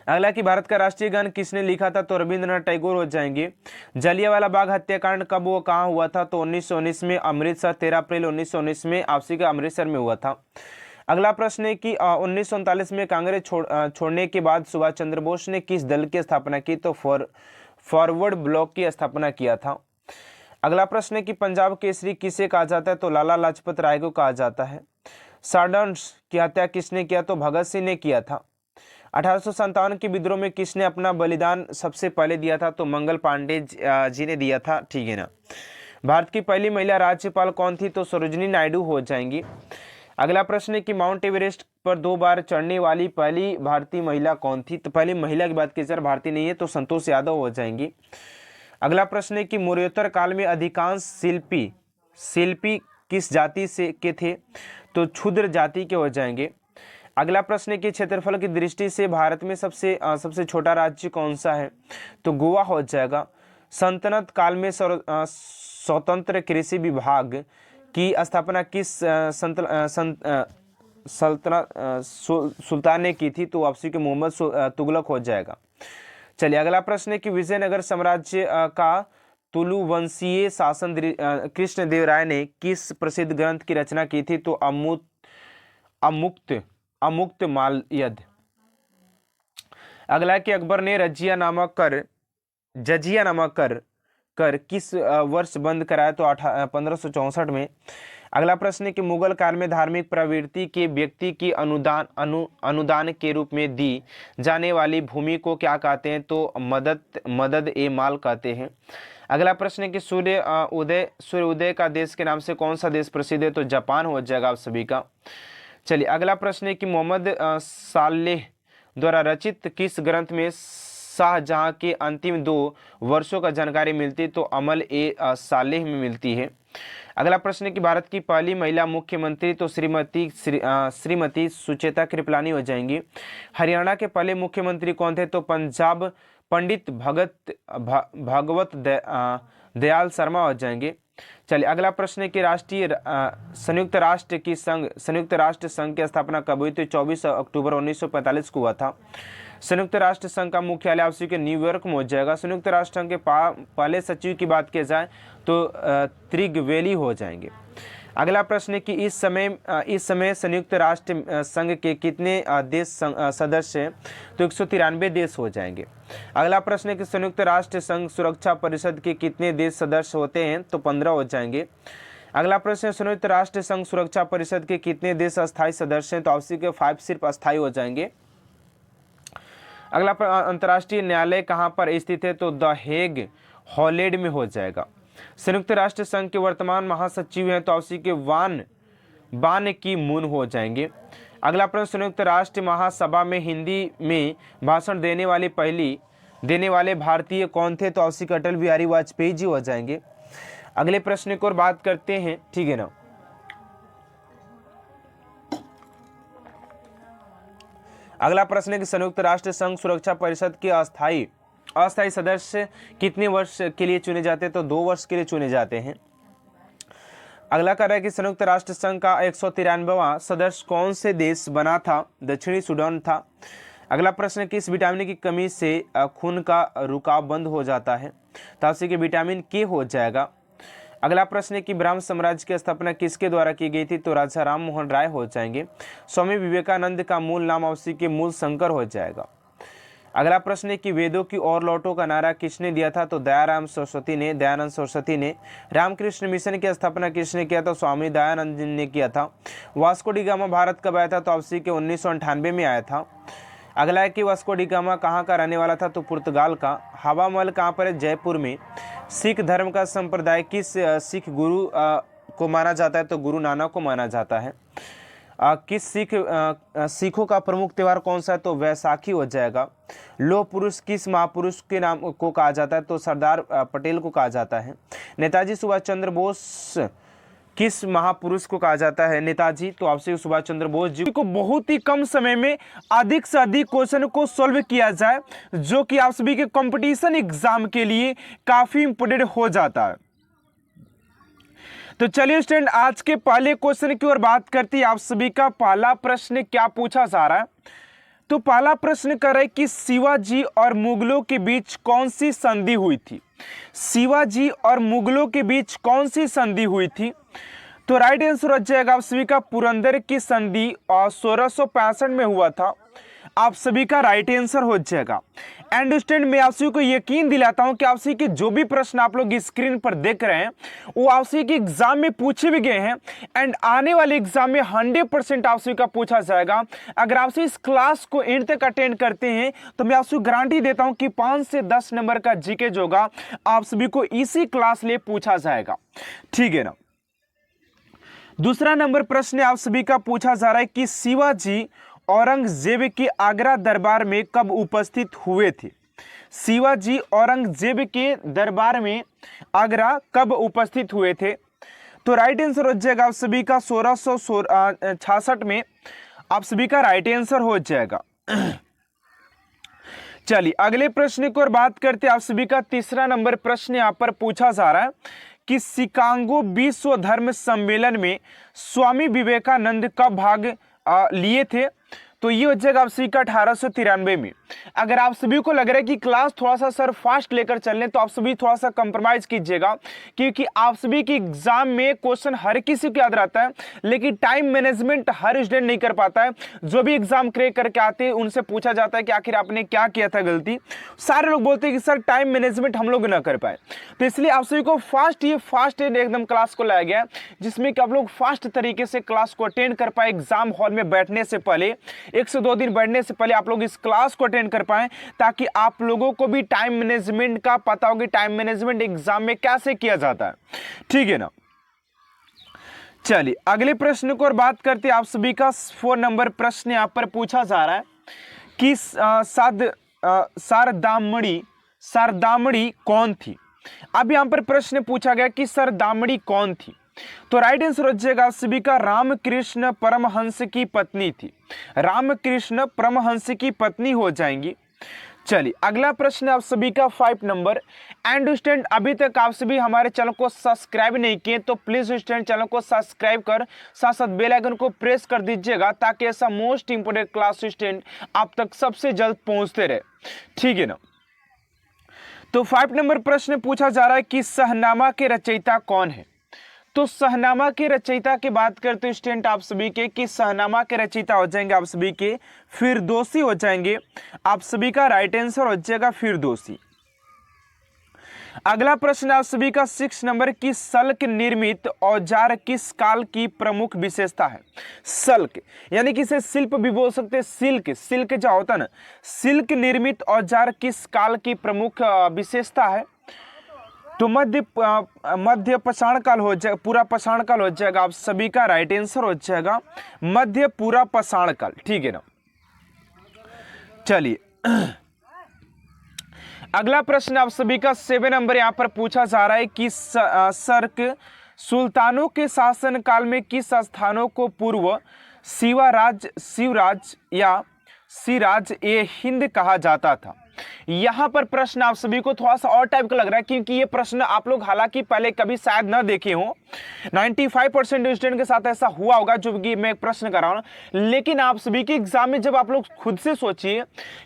A: अगला कि भारत का राष्ट्रीय गान किसने लिखा था? तो रविंद्रनाथ टैगोर हो जाएंगे। जलियांवाला बाग हत्याकांड कब वो कहाँ हुआ था? तो 1919 में अमृतसर। 13 अप्रैल 1919 में आपसी का अमृतसर में हुआ था। अगला प्रश्न है कि 1939 में कांग्रेस छोड़ने के बाद सुभाष चंद्र बोस ने किस दल की स्थापना की? तो फॉरवर्ड ब्लॉक की स्थापना किया था। अगला प्रश्न है कि पंजाब केसरी किसे कहा जाता है? तो लाला लाजपत राय को कहा जाता है। सार्डर्स की हत्या किसने किया? तो भगत सिंह ने किया था। 1857 के विद्रोह में किसने अपना बलिदान सबसे पहले दिया था? तो मंगल पांडे जी ने दिया था। ठीक है ना। भारत की पहली महिला राज्यपाल कौन थी? तो सरोजिनी नायडू हो जाएंगी। अगला प्रश्न है कि माउंट एवरेस्ट पर 2 बार चढ़ने वाली पहली भारतीय महिला कौन थी? तो पहली महिला की बात की जाए, भारतीय नहीं है, तो संतोष यादव हो जाएंगी। अगला प्रश्न है कि मौर्योत्तर काल में अधिकांश शिल्पी किस जाति से के थे? तो क्षुद्र जाति के हो जाएंगे। अगला प्रश्न है कि क्षेत्रफल की दृष्टि से भारत में सबसे छोटा राज्य कौन सा है? तो गोवा हो जाएगा। सल्तनत काल में स्वतंत्र कृषि विभाग की स्थापना किस सुल्तान ने की थी? तो आपसी के मोहम्मद तुगलक हो जाएगा। चलिए, अगला प्रश्न है कि विजयनगर साम्राज्य का तुलुवंशीय शासन कृष्णदेव राय ने किस प्रसिद्ध ग्रंथ की रचना की थी? तो अमुक्त माल्यद। अगला कि अकबर ने जजिया नामक कर किस वर्ष बंद कराया? तो 1564 में। अगला प्रश्न है कि मुगल काल में धार्मिक प्रवृत्ति के व्यक्ति की अनुदान के रूप में दी जाने वाली भूमि को क्या कहते हैं? तो मदद ए माल कहते हैं। अगला प्रश्न है कि सूर्य उदय का देश के नाम से कौन सा देश प्रसिद्ध है? तो जापान हो जाएगा आप सभी का। चलिए, अगला प्रश्न है कि मोहम्मद सालेह द्वारा रचित किस ग्रंथ में शाहजहां के अंतिम 2 वर्षों का जानकारी मिलती है? तो अमल ए सालेह में मिलती है। अगला प्रश्न है कि भारत की पहली महिला मुख्यमंत्री तो श्रीमती सुचेता कृपलानी हो जाएंगी। हरियाणा के पहले मुख्यमंत्री कौन थे? तो पंडित भगवत दयाल शर्मा हो जाएंगे। चलिए, अगला प्रश्न है कि संयुक्त राष्ट्र संघ की स्थापना कब हुई? तो 24 अक्टूबर 1945 को हुआ था। संयुक्त राष्ट्र संघ का मुख्यालय आपसी के न्यूयॉर्क में हो जाएगा। संयुक्त राष्ट्र संघ के पहले सचिव की बात की जाए तो त्रिगवेली हो जाएंगे। अगला प्रश्न है कि इस समय संयुक्त राष्ट्र संघ के कितने देश सदस्य हैं? तो 193 देश हो जाएंगे। अगला प्रश्न है कि संयुक्त राष्ट्र संघ सुरक्षा परिषद के कितने देश सदस्य होते हैं? तो 15 हो जाएंगे। अगला प्रश्न है संयुक्त राष्ट्र संघ सुरक्षा परिषद के कितने देश अस्थायी सदस्य हैं? तो ऑप्शन के 5 सिर्फ अस्थायी हो जाएंगे। अगला अंतर्राष्ट्रीय न्यायालय कहाँ पर स्थित है? तो द हेग हॉलैंड में हो जाएगा। संयुक्त राष्ट्र संघ के वर्तमान महासचिव हैं तो ऑप्शन के बान की मून हो जाएंगे। अगला प्रश्न संयुक्त राष्ट्र महासभा में हिंदी में भाषण देने वाले भारतीय कौन थे? तो ऑप्शन अटल बिहारी वाजपेयी जी हो जाएंगे। अगले प्रश्न की ओर बात करते हैं। ठीक है ना। अगला प्रश्न है कि संयुक्त राष्ट्र संघ सुरक्षा परिषद के अस्थायी सदस्य कितने वर्ष के लिए चुने जाते हैं? तो 2 वर्ष के लिए चुने जाते हैं। अगला कह रहा है कि संयुक्त राष्ट्र संघ का 193वां सदस्य कौन से देश बना था? दक्षिणी सूडान था। अगला प्रश्न है कि इस विटामिन की कमी से खून का रुकाव बंद हो जाता है? तो आपसे कि विटामिन के हो जाएगा। अगला प्रश्न है कि ब्राह्म साम्राज्य की स्थापना किसके द्वारा की गई थी? तो राजा राम मोहन राय हो जाएंगे। स्वामी विवेकानंद का मूल नाम आपसे कि मूल शंकर हो जाएगा। अगला प्रश्न है कि वेदों की ओर लौटो का नारा किसने दिया था? तो दयानंद सरस्वती ने। रामकृष्ण मिशन की स्थापना किसने किया था? स्वामी दयानंद ने किया था। वास्को डी गामा भारत कब आया था? तो आपसे कि 1998 में आया था। अगला है कि वास्को डी गामा कहाँ का रहने वाला था? तो पुर्तगाल का। हवा महल कहाँ पर है? जयपुर में। सिख धर्म का संप्रदाय किस सिख गुरु को माना जाता है? तो गुरु नानक को माना जाता है। किस सिखों का प्रमुख त्यौहार कौन सा है? तो वैसाखी हो जाएगा। लौह पुरुष किस महापुरुष के नाम को कहा जाता है? तो सरदार पटेल को कहा जाता है। नेताजी सुभाष चंद्र बोस किस महापुरुष को कहा जाता है? नेताजी। तो आपसे सुभाष चंद्र बोस जी को बहुत ही कम समय में अधिक से अधिक क्वेश्चन को सॉल्व किया जाए, जो कि आप सभी के कंपटीशन एग्जाम के लिए काफी इंपोर्टेंट हो जाता है। तो चलिए स्टूडेंट, आज के पहले क्वेश्चन की ओर बात करते हैं। आप सभी का पहला प्रश्न क्या पूछा जा रहा है? तो पहला प्रश्न कर रहा है कि शिवाजी और मुगलों के बीच कौन सी संधि हुई थी? शिवाजी और मुगलों के बीच कौन सी संधि हुई थी? तो राइट आंसर हो जाएगा आप सभी का पुरंदर की संधि और 1665 में हुआ था। आप सभी का राइट आंसर हो जाएगा। एंड स्टूडेंट, मैं आप सभी को यकीन दिलाता हूं कि आप सभी के जो भी प्रश्न आप लोग स्क्रीन पर देख रहे हैं वो आप सभी के एग्जाम में पूछे भी गए हैं एंड आने वाले एग्जाम में 100% आप सभी का पूछा जाएगा। अगर आप सभी इस क्लास को एंड तक अटेंड करते हैं तो मैं आप सभी गारंटी देता हूं कि 5 से 10 नंबर का जीके जो होगा आप सभी को इसी क्लास लिए पूछा जाएगा। ठीक है ना। दूसरा नंबर प्रश्न आप सभी का पूछा जा रहा है कि शिवाजी औरंगजेब के आगरा दरबार में कब उपस्थित हुए थे? शिवाजी औरंगजेब के दरबार में आगरा कब उपस्थित हुए थे? तो राइट आंसर हो जाएगा आप सभी का 1666 में। आप सभी का राइट आंसर हो जाएगा। चलिए अगले प्रश्न की ओर बात करते हैं। आप सभी का तीसरा नंबर प्रश्न यहाँ पर पूछा जा रहा है कि शिकागो विश्व धर्म सम्मेलन में स्वामी विवेकानंद कब भाग लिए थे? तो ये हो जाएगा आप सभी का 1893 में। अगर आप सभी को लग रहा है कि क्लास थोड़ा सा सर फास्ट लेकर चल रहे तो आप सभी थोड़ा सा कंप्रोमाइज कीजिएगा, क्योंकि आप सभी के एग्जाम में क्वेश्चन हर किसी को याद रहता है लेकिन टाइम मैनेजमेंट हर स्टूडेंट नहीं कर पाता है। जो भी एग्जाम क्रैक करके आते हैं उनसे पूछा जाता है कि आखिर आपने क्या किया था गलती, सारे लोग बोलते हैं कि सर टाइम मैनेजमेंट हम लोग ना कर पाए। तो इसलिए आप सभी को फास्ट एकदम क्लास को लाया गया है जिसमें कि आप लोग फास्ट तरीके से क्लास को अटेंड कर पाए। एग्जाम हॉल में बैठने से पहले 1 से 2 दिन बैठने से पहले आप लोग इस क्लास को अटेंड कर पाएं, ताकि आप लोगों को भी टाइम मैनेजमेंट का पता हो कि टाइम मैनेजमेंट एग्जाम में कैसे किया जाता है। ठीक है ना। चलिए अगले प्रश्न को और बात करते हैं। आप सभी का 4 नंबर प्रश्न यहां पर पूछा जा रहा है कि सरदामणी कौन थी? अब यहां पर प्रश्न पूछा गया कि सरदामणी कौन थी? तो राइट आंसर हो जाएगा आप सभी का रामकृष्ण परमहंस की पत्नी थी। रामकृष्ण परमहंस की पत्नी हो जाएंगी। चलिए अगला प्रश्न आप सभी का 5 नंबर। एंड स्टूडेंट, अभी तक आप सभी हमारे चैनल को सब्सक्राइब नहीं किए तो प्लीज स्टूडेंट चैनल को सब्सक्राइब कर साथ साथ बेल आइकन को प्रेस कर दीजिएगा, ताकि ऐसा मोस्ट इंपोर्टेंट क्लास स्टूडेंट आप तक सबसे जल्द पहुंचते रहे। ठीक है ना। तो 5 नंबर प्रश्न पूछा जा रहा है कि शहनामा के रचयिता कौन है? तो शहनामा के रचयिता की बात करते स्टूडेंट आप सभी के कि शहनामा के रचयिता हो जाएंगे आप सभी के फिरदौसी हो जाएंगे। आप सभी का राइट आंसर हो जाएगा फिरदौसी। अगला प्रश्न आप सभी का 6 नंबर की सल्क निर्मित औजार किस काल की प्रमुख विशेषता है? सल्क यानी कि इसे शिल्प भी बोल सकते हैं। सिल्क जो होता है ना, सिल्क निर्मित औजार किस काल की प्रमुख विशेषता है? तो मध्य पाषाण काल हो जाएगा, पूरा पाषाण काल हो जाएगा। आप सभी का राइट आंसर हो जाएगा मध्य पूरा पाषाण काल। ठीक है ना। चलिए अगला प्रश्न आप सभी का 7 नंबर यहां पर पूछा जा रहा है कि सर्क सुल्तानों के शासन काल में किस स्थानों को पूर्व शिवराज या सिराज ए हिंद कहा जाता था। यहां पर प्रश्न आप सभी को थोड़ा सा और टाइप का लग रहा है, क्योंकि ये प्रश्न आप लोग हालांकि पहले कभी शायद ना देखे हो। 95% स्टूडेंट के साथ ऐसा हुआ होगा जो कि मैं प्रश्न कर रहा हूं, लेकिन आप सभी के एग्जाम में जब आप लोग खुद से सोचिए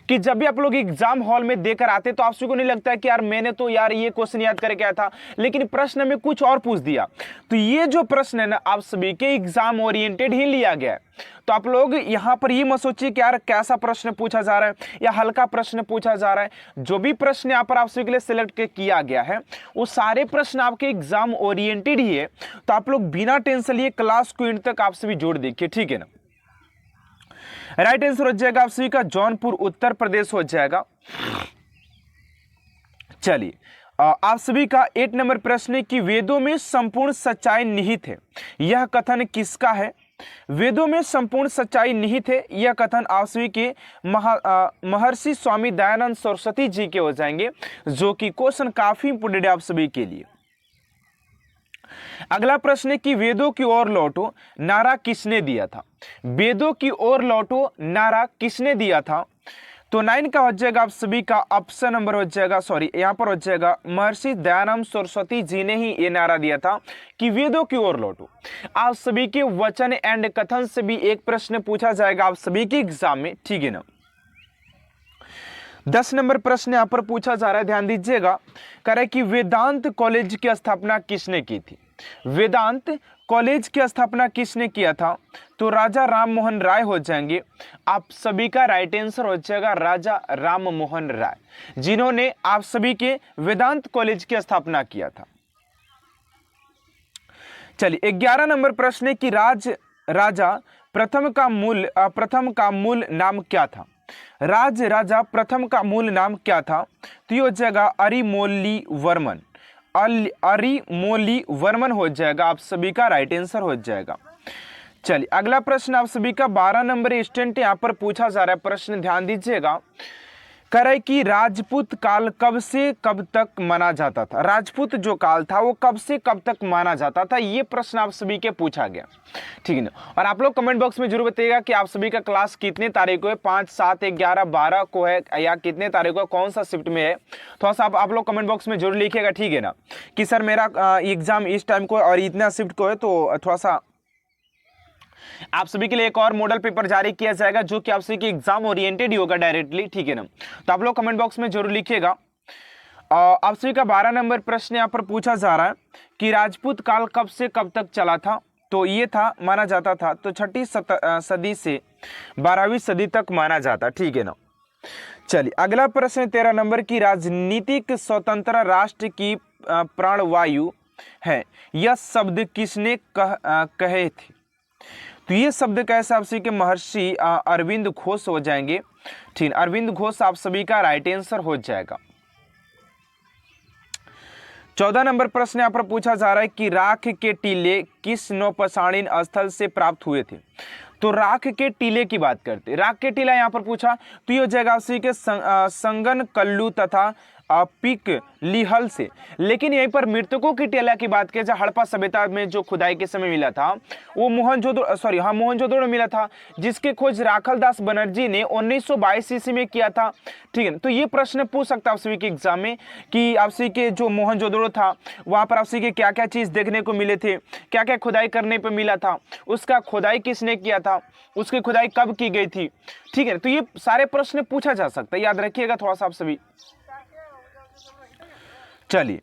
A: कि जब भी आप लोग एग्जाम हॉल में देकर आते तो आप सभी को नहीं लगता है कि यार मैंने तो यार ये क्वेश्चन याद करके आया था, लेकिन प्रश्न में कुछ और पूछ दिया। तो ये जो प्रश्न है ना आप सभी के एग्जाम ओरिएंटेड ही लिया गया है। तो आप लोग यहां पर ये मत सोचिए कि यार कैसा प्रश्न पूछा जा रहा है या हल्का प्रश्न पूछा जा रहा है। जो भी प्रश्न यहां पर आप सभी के लिए सिलेक्ट किया गया है वो सारे प्रश्न आपके एग्जाम ओरिएंटेड ही है। तो आप लोग बिना टेंशन लिए क्लास को एंड तक आप सभी जोड़ देखिए, ठीक है ना। राइट आंसर हो जाएगा आप सभी का जौनपुर उत्तर प्रदेश हो जाएगा। चलिए आप सभी का 8 नंबर प्रश्न है कि वेदों में संपूर्ण सच्चाई निहित है, यह कथन किसका है। वेदों में संपूर्ण सच्चाई निहित है, यह कथन आप सभी के महर्षि स्वामी दयानंद सरस्वती जी के हो जाएंगे, जो कि क्वेश्चन काफी इंपोर्टेंट है आप सभी के लिए। अगला प्रश्न है कि वेदों की ओर लौटो नारा किसने दिया था। वेदों की ओर लौटो नारा किसने दिया था। तो 9 का हो जाएगा आप सभी का ऑप्शन नंबर हो जाएगा, सॉरी यहां पर हो जाएगा महर्षि दयानंद सरस्वती जी ने ही ये नारा दिया था कि वेदों की ओर लौटो। आप सभी के वचन एंड कथन से भी एक प्रश्न पूछा जाएगा आप सभी के एग्जाम में, ठीक है ना। 10 नंबर प्रश्न यहां पर पूछा जा रहा है, ध्यान दीजिएगा। कह रहा है कि वेदांत कॉलेज की स्थापना किसने की थी। वेदांत कॉलेज की स्थापना किसने किया था। तो राजा राम मोहन राय हो जाएंगे। आप सभी का राइट आंसर हो जाएगा राजा राम मोहन राय, जिन्होंने आप सभी के वेदांत कॉलेज की स्थापना किया था। चलिए 11 नंबर प्रश्न है कि राजा प्रथम का मूल नाम क्या था। राजा प्रथम का मूल नाम क्या था। तो ये हो जाएगा अरिमोली वर्मन, अरिमोली वर्मन हो जाएगा आप सभी का राइट आंसर हो जाएगा। चलिए अगला प्रश्न आप सभी का 12 नंबर स्टूडेंट यहां पर पूछा जा रहा है, प्रश्न ध्यान दीजिएगा। कह रहा है कि राजपूत काल कब से कब तक माना जाता था। राजपूत जो काल था वो कब से कब तक माना जाता था, ये प्रश्न आप सभी के पूछा गया, ठीक है ना। और आप लोग कमेंट बॉक्स में जरूर बताइएगा कि आप सभी का क्लास कितने तारीख को है, 5, 7, 11, 12 को है या कितने तारीख को, कौन सा शिफ्ट में है। थोड़ा सा आप लोग कमेंट बॉक्स में जरूर लिखिएगा, ठीक है ना, कि सर मेरा एग्जाम इस टाइम को और इतना शिफ्ट को है। तो थोड़ा सा आप सभी के लिए एक और मॉडल पेपर जारी किया जाएगा जो कि आप सभी के एग्जाम ओरिएंटेड ही होगा डायरेक्टली, ठीक है ना। तो आप लोग कमेंट बॉक्स में जरूर लिखिएगा। आप सभी का 12 नंबर प्रश्न यहाँ पर पूछा जा रहा है कि राजपूत काल कब से कब तक चला था। तो ये था माना जाता था तो 6ठी सदी से 12वीं सदी तक माना जाता, ठीक है ना। चलिए अगला प्रश्न 13 नंबर की राजनीतिक स्वतंत्र राष्ट्र की प्राणवायु है, यह शब्द किसने कहे थे। तो ये शब्द कैसे आप सभी के महर्षि अरविंद घोष हो जाएंगे, ठीक। अरविंद घोष आप सभी का राइट आंसर हो जाएगा। 14 नंबर प्रश्न यहाँ पर पूछा जा रहा है कि राख के टीले किस नौपाषाणीन स्थल से प्राप्त हुए थे। तो राख के टीले की बात करते, राख के टीला यहाँ पर पूछा तो ये हो जाएगा आप सभी के संगन कल्लू तथा पिक लिहल से। लेकिन यहीं पर मृतकों की टीला की बात किया जाए, हड़प्पा सभ्यता में जो खुदाई के समय मिला था वो मोहनजोदड़ो में मिला था, जिसके खोज राखलदास बनर्जी ने 1922 ईस्वी में किया था, ठीक है। तो ये प्रश्न पूछ सकता है आप सभी के एग्जाम में कि आप सभी के जो मोहनजोदड़ो था वहां पर आप सभी के क्या क्या चीज देखने को मिले थे, क्या क्या खुदाई करने पर मिला था, उसका खुदाई किसने किया था, उसकी खुदाई कब की गई थी, ठीक है। तो ये सारे प्रश्न पूछा जा सकता है, याद रखिएगा थोड़ा सा आप सभी। चलिए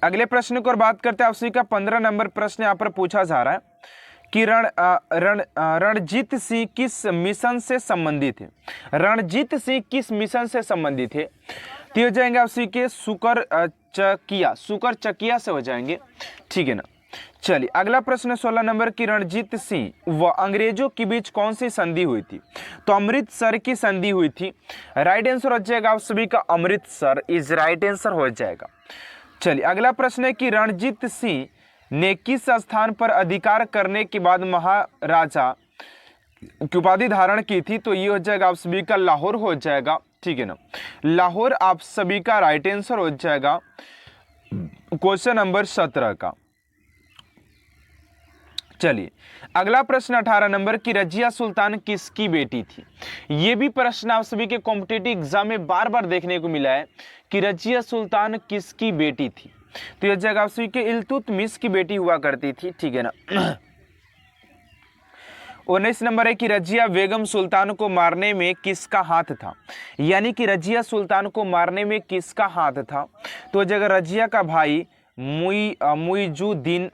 A: अगले प्रश्न को और बात करते हैं। आप सभी का 15 नंबर प्रश्न यहाँ पर पूछा जा रहा है कि रणजीत सिंह किस मिशन से संबंधित है। रणजीत सिंह किस मिशन से संबंधित है। तो हो जाएंगे आप सभी के सुकर चकिया से हो जाएंगे, ठीक है ना। चलिए अगला प्रश्न 16 नंबर की रणजीत सिंह व अंग्रेजों के बीच कौन सी संधि हुई थी। तो अमृतसर की संधि हुई थी। राइट आंसर हो जाएगा आप सभी का अमृतसर इज राइट आंसर हो जाएगा। चलिए अगला प्रश्न है कि रणजीत सिंह ने किस स्थान पर अधिकार करने के बाद महाराजा की उपाधि धारण की थी। तो ये हो जाएगा आप सभी का लाहौर हो जाएगा, ठीक है ना। लाहौर आप सभी का राइट आंसर हो जाएगा क्वेश्चन नंबर 17 का। चलिए अगला प्रश्न 18 नंबर की रजिया सुल्तान किसकी बेटी थी। ये भी प्रश्न आप सभी के कॉम्पिटिटिव एग्जाम में बार बार देखने को मिला है कि रजिया सुल्तान किसकी बेटी थी। तो यह जगह आप सभी के इल्तुतमिश की बेटी हुआ करती थी, ठीक है ना। 19 नंबर है कि रजिया बेगम सुल्तान को मारने में किसका हाथ था, यानी कि रजिया सुल्तान को मारने में किसका हाथ था। तो जगह रजिया का भाई मुइजुद्दीन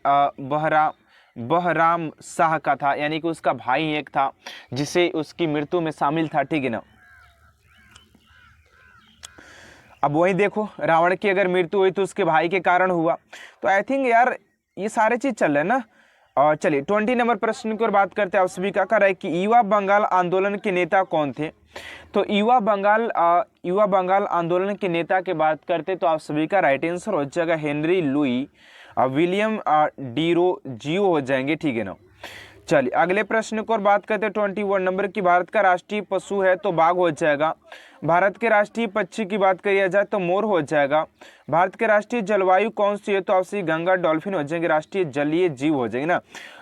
A: बहराम शाह का था, यानी कि उसका भाई एक था जिसे उसकी मृत्यु में शामिल था, ठीक है ना। अब वही देखो रावण की अगर मृत्यु हुई तो उसके भाई के कारण हुआ। तो आई थिंक यार ये सारे चीज चल रहे हैं ना। और चलिए 20 नंबर प्रश्न की ओर बात करते हैं। आप सभी का कर रहा है कि युवा बंगाल आंदोलन के नेता कौन थे। तो युवा बंगाल आंदोलन के नेता की बात करते तो आप सभी का राइट आंसर हो जाएगा हेनरी लुई विलियम डीरोजियो हो जाएंगे, ठीक है ना। चलिए अगले प्रश्न को और बात करते हैं 21 नंबर की। भारत का राष्ट्रीय पशु है तो बाघ हो जाएगा। भारत के राष्ट्रीय पक्षी की बात करिए जाए तो मोर हो जाएगा। भारत के राष्ट्रीय जलवायु कौन सी है तो आपसे गंगा डॉल्फिन हो जाएंगे, राष्ट्रीय जलीय जीव हो जाएंगे ना,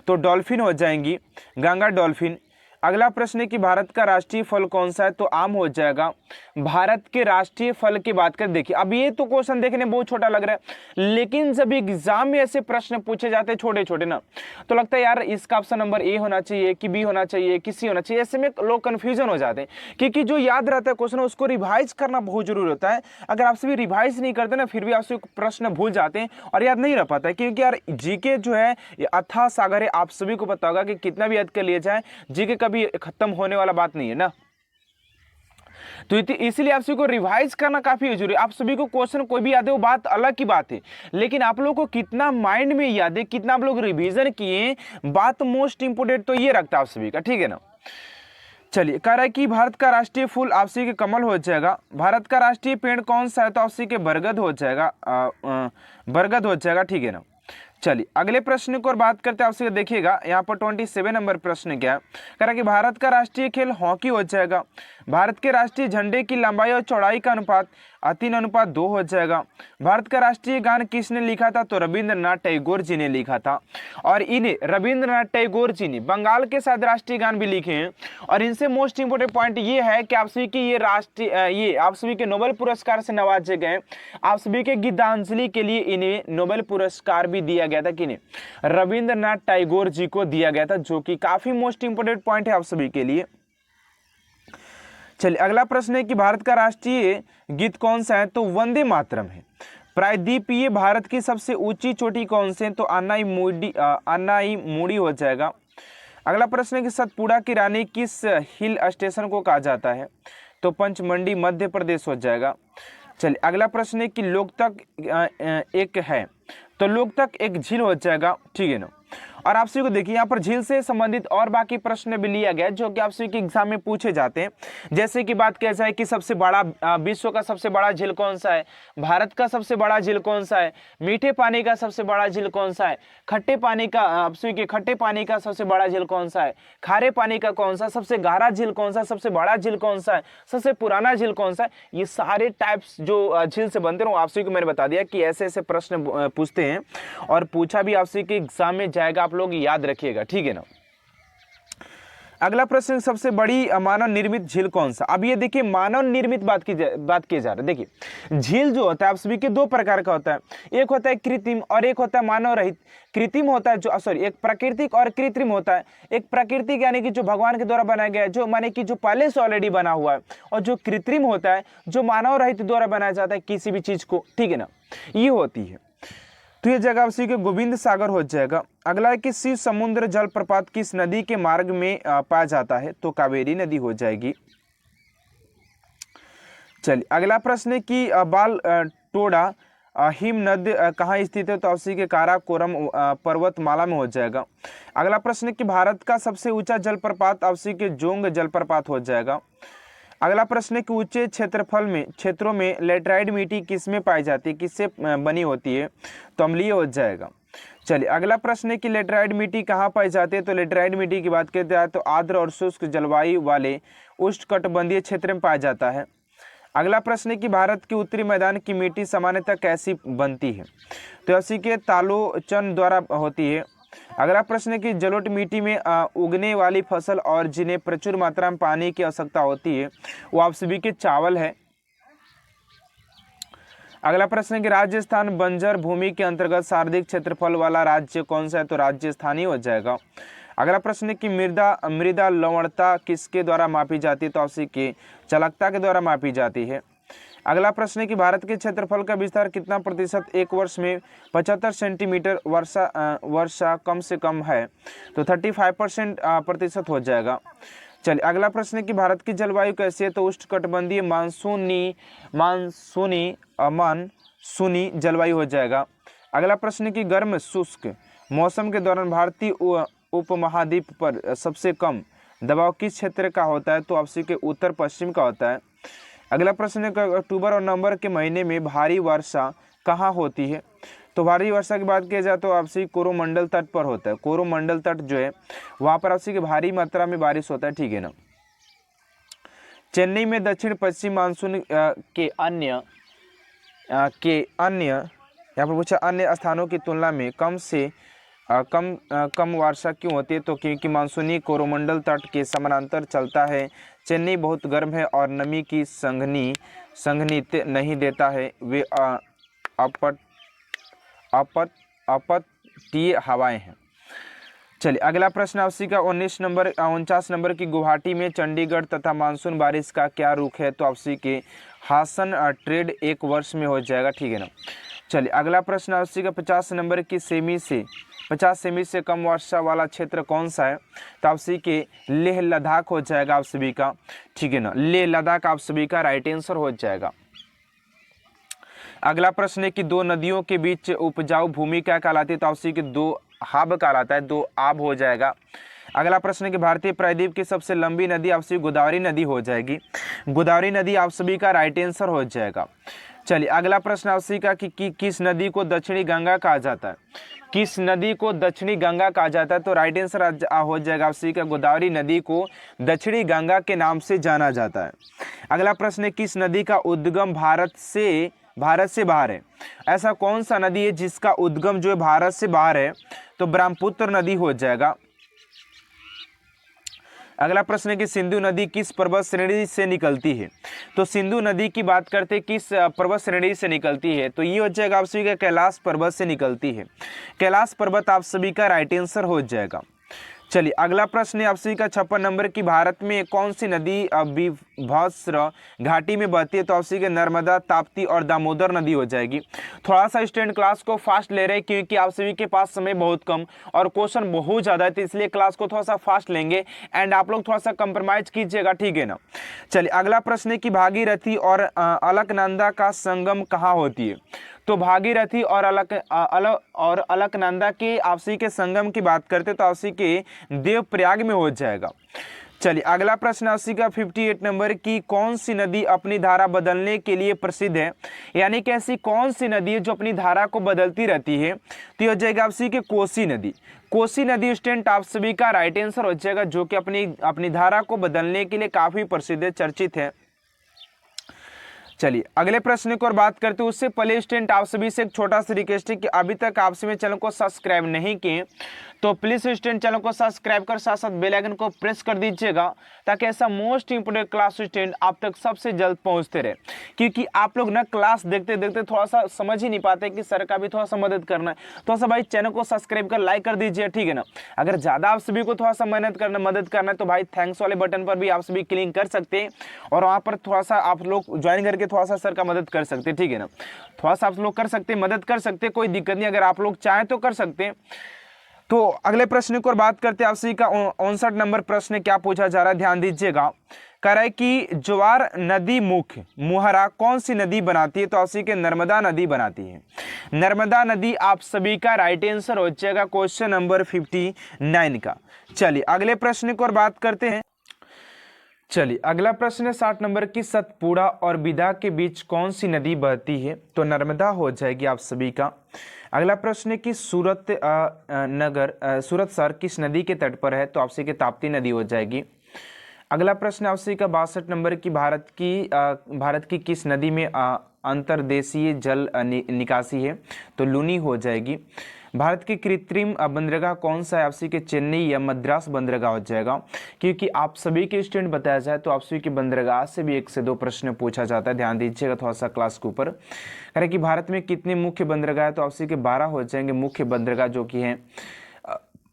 A: तो डॉल्फिन हो जाएंगी, गंगा डॉल्फिन। अगला प्रश्न है कि भारत का राष्ट्रीय फल कौन सा है तो आम हो जाएगा। भारत के राष्ट्रीय फल की बात कर देखिए, अब ये तो क्वेश्चन देखने बहुत छोटा लग रहा है, लेकिन जब एग्जाम में ऐसे प्रश्न पूछे जाते हैं छोटे छोटे ना, तो लगता है यार इसका ऑप्शन नंबर ए होना चाहिए कि बी होना चाहिए कि सी होना चाहिए। ऐसे में लोग कंफ्यूजन हो जाते हैं, क्योंकि जो याद रहता है क्वेश्चन उसको रिवाइज करना बहुत जरूरी होता है। अगर आप सभी रिवाइज नहीं करते ना फिर भी आपसे प्रश्न भूल जाते हैं और याद नहीं रह पाता है, क्योंकि यार जीके जो है अथाह सागर है। आप सभी को पता होगा कि कितना भी याद कर लिया जाए जीके कभी खत्म होने वाला बात नहीं है ना। तो इसलिए आप सभी को रिवाइज करना काफी जरूरी है। आप सभी को क्वेश्चन कोई भी याद है वो बात अलग की बात है, लेकिन आप लोगों को कितना माइंड में याद है, कितना आप लोग रिवीजन किए, बात मोस्ट इंपोर्टेंट तो ये रखता है आप सभी का, ठीक है ना। चलिए कह रहा है कि भारत का राष्ट्रीय फूल आप सभी के कमल हो जाएगा। भारत का राष्ट्रीय पेड़ कौन सा है तो आप सभी के बरगद हो जाएगा, बरगद हो जाएगा, ठीक है ना। चलिए अगले प्रश्न को और बात करते हैं आपसे। देखिएगा यहाँ पर 27 नंबर प्रश्न क्या है, कह रहा है कि भारत का राष्ट्रीय खेल हॉकी हो जाएगा। भारत के राष्ट्रीय झंडे की लंबाई और चौड़ाई का अनुपात 3:2 हो जाएगा। भारत का राष्ट्रीय गान किसने लिखा था तो रविंद्रनाथ टैगोर जी ने लिखा था। और इन्हें रविंद्रनाथ टैगोर जी ने बंगाल के साथ राष्ट्रीय गान भी लिखे हैं। और इनसे मोस्ट इंपोर्टेंट पॉइंट ये है कि आप सभी की ये आप सभी के नोबेल पुरस्कार से नवाजे गए। आप सभी के गीतांजलि के लिए इन्हें नोबेल पुरस्कार भी दिया गया था, किन्हें, रविंद्रनाथ टैगोर जी को दिया गया था, जो कि काफी मोस्ट इंपोर्टेंट पॉइंट है आप सभी के लिए। चलिए अगला प्रश्न है कि भारत का राष्ट्रीय गीत कौन सा है तो वंदे मातरम है। प्रायद्वीपीय भारत की सबसे ऊंची चोटी कौन से है तो अन्नाई मूडी हो जाएगा। अगला प्रश्न है कि सतपुड़ा की रानी किस हिल स्टेशन को कहा जाता है तो पंचमंडी मध्य प्रदेश हो जाएगा। चलिए अगला प्रश्न है कि लोकतक एक है तो लोकतक एक झील हो जाएगा, ठीक है ना। और आप सभी को देखिए यहाँ पर झील से संबंधित और बाकी प्रश्न भी लिया गया जो कि आप सभी के एग्जाम में पूछे जाते हैं। जैसे कि बात किया जाए कि सबसे बड़ा विश्व का सबसे बड़ा झील कौन सा है, भारत का सबसे बड़ा झील कौन सा है, मीठे पानी का सबसे बड़ा झील कौन सा है, खट्टे पानी का आप सभी के खट्टे पानी का सबसे बड़ा झील कौन सा है, खारे पानी का कौन सा, सबसे गहरा झील कौन सा, सबसे बड़ा झील कौन सा है, सबसे पुराना झील कौन सा है। ये सारे टाइप्स जो झील से बनते हैं आप सभी को मैंने बता दिया कि ऐसे ऐसे प्रश्न पूछते हैं और पूछा भी आप सभी के एग्जाम में जाएगा, आप लोग याद रखिएगा, ठीक है ना। अगला प्रश्न सबसे बड़ी मानव निर्मित झील कौन सा। अब ये देखिए मानव निर्मित बात की जा रही है। देखिए झील जो होता है आप सभी के दो प्रकार का होता है, एक होता है कृत्रिम और एक होता है मानव रहित। कृत्रिम होता है जो एक प्राकृतिक और कृत्रिम होता है। एक प्राकृतिक यानी कि जो भगवान के द्वारा बनाया गया है, जो माने कि जो पहले से ऑलरेडी बना हुआ है, और जो कृत्रिम होता है जो मानव रहित द्वारा बनाया जाता है किसी भी चीज को, ठीक है ना, ये होती है। तो ये जगह उसी के गोविंद सागर हो जाएगा। अगला है कि शिव समुद्र जलप्रपात किस नदी के मार्ग में पाया जाता है तो कावेरी नदी हो जाएगी। चलिए अगला प्रश्न है कि बाल टोडा हिम नद कहाँ स्थित है तो उसी के काराकोरम पर्वतमाला में हो जाएगा। अगला प्रश्न है कि भारत का सबसे ऊंचा जलप्रपात उसी के जोंग जलप्रपात हो जाएगा। अगला प्रश्न है कि ऊंचे क्षेत्रों में लेटराइट मिट्टी किस में पाई जाती है, किससे बनी होती है तो अम्लीय हो जाएगा। चलिए अगला प्रश्न है कि लेटराइट मिट्टी कहाँ पाई जाती है तो लेटराइट मिट्टी की बात करते हैं तो आर्द्र और शुष्क जलवायु वाले उष्णकटिबंधीय क्षेत्र में पाया जाता है। अगला प्रश्न है कि भारत के उत्तरी मैदान की मिट्टी सामान्यतः कैसी बनती है तो ऐसी के तालोचन द्वारा होती है। अगला प्रश्न है कि जलोढ़ मिट्टी में उगने वाली फसल और जिन्हें प्रचुर मात्रा में पानी की आवश्यकता होती है वो आप सभी के चावल है। अगला प्रश्न है कि राजस्थान बंजर भूमि के अंतर्गत सर्वाधिक क्षेत्रफल वाला राज्य कौन सा है, तो राजस्थान ही हो जाएगा। अगला प्रश्न है कि मृदा लवणता किसके द्वारा मापी जाती है, तो आपसे की चालकता के द्वारा मापी जाती है। अगला प्रश्न है कि भारत के क्षेत्रफल का विस्तार कितना प्रतिशत एक वर्ष में 75 सेंटीमीटर वर्षा कम से कम है, तो 35% प्रतिशत हो जाएगा। चलिए अगला प्रश्न है कि भारत की जलवायु कैसी है, तो उष्णकटिबंधीय मानसूनी जलवायु हो जाएगा। अगला प्रश्न है कि गर्म शुष्क मौसम के दौरान भारतीय उपमहाद्वीप पर सबसे कम दबाव किस क्षेत्र का होता है, तो आपसी के उत्तर पश्चिम का होता है। अगला प्रश्न है कि अक्टूबर और नवंबर के महीने में भारी वर्षा कहाँ होती है, तो भारी वर्षा की बात किया जाए तो आपसी कोरोमंडल तट पर होता है। कोरोमंडल तट जो है वहाँ पर आपसी की भारी मात्रा में बारिश होता है, ठीक है ना। चेन्नई में दक्षिण पश्चिम मानसून के अन्य यहाँ पर पूछा अन्य स्थानों की तुलना में कम वर्षा क्यों होती है, तो क्योंकि मानसूनी कोरोमंडल तट के समानांतर चलता है। चेन्नई बहुत गर्म है और नमी की संघनी नहीं देता है। वे अपतटीय हवाएं हैं। चलिए अगला प्रश्न आपसी का 49 नंबर की गुवाहाटी में चंडीगढ़ तथा मानसून बारिश का क्या रुख है, तो आपसी के हासन ट्रेड एक वर्ष में हो जाएगा, ठीक है ना। चलिए अगला प्रश्न आपसी का 50 नंबर की 50 सेमी से कम वर्षा वाला क्षेत्र कौन सा है, तो आपसी के लेह लद्दाख हो जाएगा आप सभी का, ठीक है ना। लेह लद्दाख आप सभी का राइट आंसर हो जाएगा। अगला प्रश्न है कि दो नदियों के बीच उपजाऊ भूमि क्या कहलाती है, तो आपसी के दो हाब कहलाता है, दो आब हो जाएगा। अगला प्रश्न है कि भारतीय प्रायद्वीप की सबसे लंबी नदी आपसी गोदावरी नदी हो जाएगी। गोदावरी नदी आप सभी का राइट आंसर हो जाएगा। चलिए अगला प्रश्न आपसी का कि किस नदी को दक्षिणी गंगा कहा जाता है, किस नदी को दक्षिणी गंगा कहा जाता है, तो राइट आंसर हो जाएगा आपसी का गोदावरी नदी को दक्षिणी गंगा के नाम से जाना जाता है। अगला प्रश्न है किस नदी का उद्गम भारत से बाहर है, ऐसा कौन सा नदी है जिसका उद्गम जो है भारत से बाहर है, तो ब्रह्मपुत्र नदी हो जाएगा। अगला प्रश्न है कि सिंधु नदी किस पर्वत श्रेणी से निकलती है, तो सिंधु नदी की बात करते किस पर्वत श्रेणी से निकलती है, तो ये हो जाएगा आप सभी का कैलाश पर्वत से निकलती है। कैलाश पर्वत आप सभी का राइट आंसर हो जाएगा। चलिए अगला प्रश्न है आप सभी का 56 नंबर की भारत में कौन सी नदी विभस्र घाटी में बहती है, तो आप सभी के नर्मदा, ताप्ती और दामोदर नदी हो जाएगी। थोड़ा सा स्टूडेंट क्लास को फास्ट ले रहे हैं क्योंकि आप सभी के पास समय बहुत कम और क्वेश्चन बहुत ज़्यादा है, तो इसलिए क्लास को थोड़ा सा फास्ट लेंगे एंड आप लोग थोड़ा सा कंप्रोमाइज कीजिएगा, ठीक है ना। चलिए अगला प्रश्न है कि भागीरथी और अलकनंदा का संगम कहाँ होती है, तो भागीरथी और अलकनंदा के आपसी के संगम की बात करते तो आपसी के देवप्रयाग में हो जाएगा। चलिए अगला प्रश्न आपसी का 58 नंबर की कौन सी नदी अपनी धारा बदलने के लिए प्रसिद्ध है, यानी कि ऐसी कौन सी नदी है जो अपनी धारा को बदलती रहती है, तो ये हो जाएगा आपसी के कोसी नदी। कोसी नदी स्टूडेंट आप सभी का राइट आंसर हो जाएगा, जो कि अपनी धारा को बदलने के लिए काफी प्रसिद्ध है, चर्चित है। चलिए अगले प्रश्न की ओर बात करते हैं उससे पहले स्टूडेंट आप सभी से एक छोटा सा रिक्वेस्ट है कि अभी तक आप सभी चैनल को सब्सक्राइब नहीं किए तो प्लीज स्टूडेंट चैनल को सब्सक्राइब कर साथ साथ बेल आइकन को प्रेस कर दीजिएगा, ताकि ऐसा मोस्ट इंपोर्टेंट क्लास स्टूडेंट आप तक सबसे जल्द पहुंचते रहे। क्योंकि आप लोग ना क्लास देखते देखते थोड़ा सा समझ ही नहीं पाते कि सर का भी थोड़ा सा मदद करना है, थोड़ा सा भाई चैनल को सब्सक्राइब कर लाइक कर दीजिए, ठीक है ना। अगर ज़्यादा आप सभी को थोड़ा सा मेहनत करना मदद करना है तो भाई थैंक्स वाले बटन पर भी आप सभी क्लिक कर सकते हैं और वहाँ पर थोड़ा सा आप लोग ज्वाइन करके थोड़ा सा सर का मदद कर सकते हैं, ठीक है ना। थोड़ा सा आप लोग कर सकते हैं, मदद कर सकते हैं, कोई दिक्कत नहीं, अगर आप लोग चाहें तो कर सकते हैं। तो अगले प्रश्न की ओर बात करते हैं आप सभी का 59 नंबर प्रश्न क्या पूछा जा रहा है, ध्यान दीजिएगा। कह रहा है कि ज्वार नदी मुख मुहरा कौन सी नदी बनाती है, तो आप सभी के नर्मदा नदी बनाती है। नर्मदा नदी आप सभी का राइट आंसर हो जाएगा क्वेश्चन नंबर 59 का। चलिए अगले प्रश्न की ओर बात करते हैं। चलिए अगला प्रश्न है 60 नंबर की सतपुड़ा और बिदा के बीच कौन सी नदी बहती है, तो नर्मदा हो जाएगी आप सभी का। अगला प्रश्न है कि सूरत शहर किस नदी के तट पर है, तो आपसे की ताप्ती नदी हो जाएगी। अगला प्रश्न आपसे का 62 नंबर की भारत की किस नदी में अंतर्देशीय जल निकासी है, तो लूनी हो जाएगी। भारत की कृत्रिम बंदरगाह कौन सा है? आपसी के चेन्नई या मद्रास बंदरगाह हो जाएगा, क्योंकि आप सभी के स्टूडेंट बताया जाए तो आपसी की बंदरगाह से भी 1 से 2 प्रश्न पूछा जाता है, ध्यान दीजिएगा थोड़ा सा क्लास के ऊपर। करें कि भारत में कितने मुख्य बंदरगाह है? तो आपसी के 12 हो जाएंगे मुख्य बंदरगाह, जो कि हैं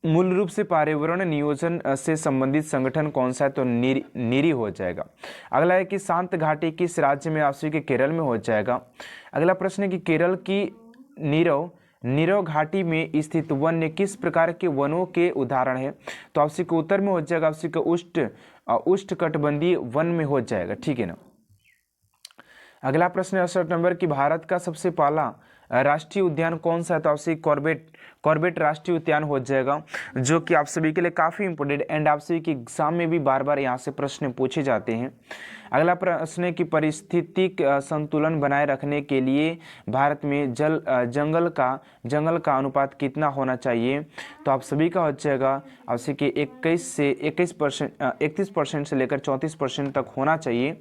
A: मूल रूप से पर्यावरण नियोजन से संबंधित संगठन कौन सा है? तो नीरी हो जाएगा। अगला है कि शांत घाटी किस राज्य में? आपसी के केरल में हो जाएगा। अगला प्रश्न है कि केरल की नीरव घाटी में स्थित वन्य किस प्रकार के वनों के उदाहरण है? तो आपसी के उत्तर में हो जाएगा, आपसी के उष्णकटिबंधीय वन में हो जाएगा, ठीक है ना। अगला प्रश्न है 68 नंबर की भारत का सबसे पहला राष्ट्रीय उद्यान कौन सा है? तो आपसे कॉर्बेट राष्ट्रीय उद्यान हो जाएगा, जो कि आप सभी के लिए काफ़ी इंपॉर्टेंट एंड आप सभी के एग्जाम में भी बार बार यहाँ से प्रश्न पूछे जाते हैं। अगला प्रश्न है कि पारिस्थितिक संतुलन बनाए रखने के लिए भारत में जंगल का अनुपात कितना होना चाहिए? तो आप सभी का हो जाएगा आपसे कि 31% से लेकर 34% तक होना चाहिए,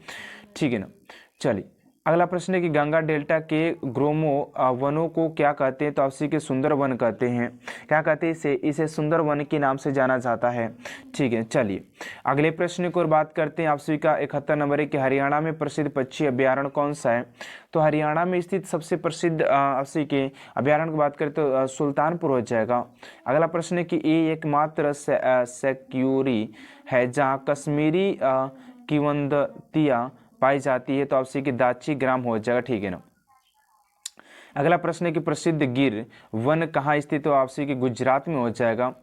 A: ठीक है ना। चलिए अगला प्रश्न है कि गंगा डेल्टा के ग्रोमो वनों को क्या कहते हैं? तो आपसी के सुंदर वन कहते हैं। क्या कहते हैं? इसे सुंदर वन के नाम से जाना जाता है, ठीक है। चलिए अगले प्रश्न की ओर बात करते हैं। आपसी का 71 नंबर है कि हरियाणा में प्रसिद्ध पक्षी अभ्यारण्य कौन सा है? तो हरियाणा में स्थित सबसे प्रसिद्ध आपसी के अभ्यारण्य की बात करें तो सुल्तानपुर हो जाएगा। अगला प्रश्न है कि ये एकमात्र सेक्यूरी है जहाँ कश्मीरी किवंदतियाँ पाई जाती है, तो आपसे कि दाची ग्राम हो जाएगा, ठीक है ना। अगला प्रश्न है कि प्रसिद्ध गिर वन कहाँ स्थित हो? आपसे कि गुजरात में हो जाएगा।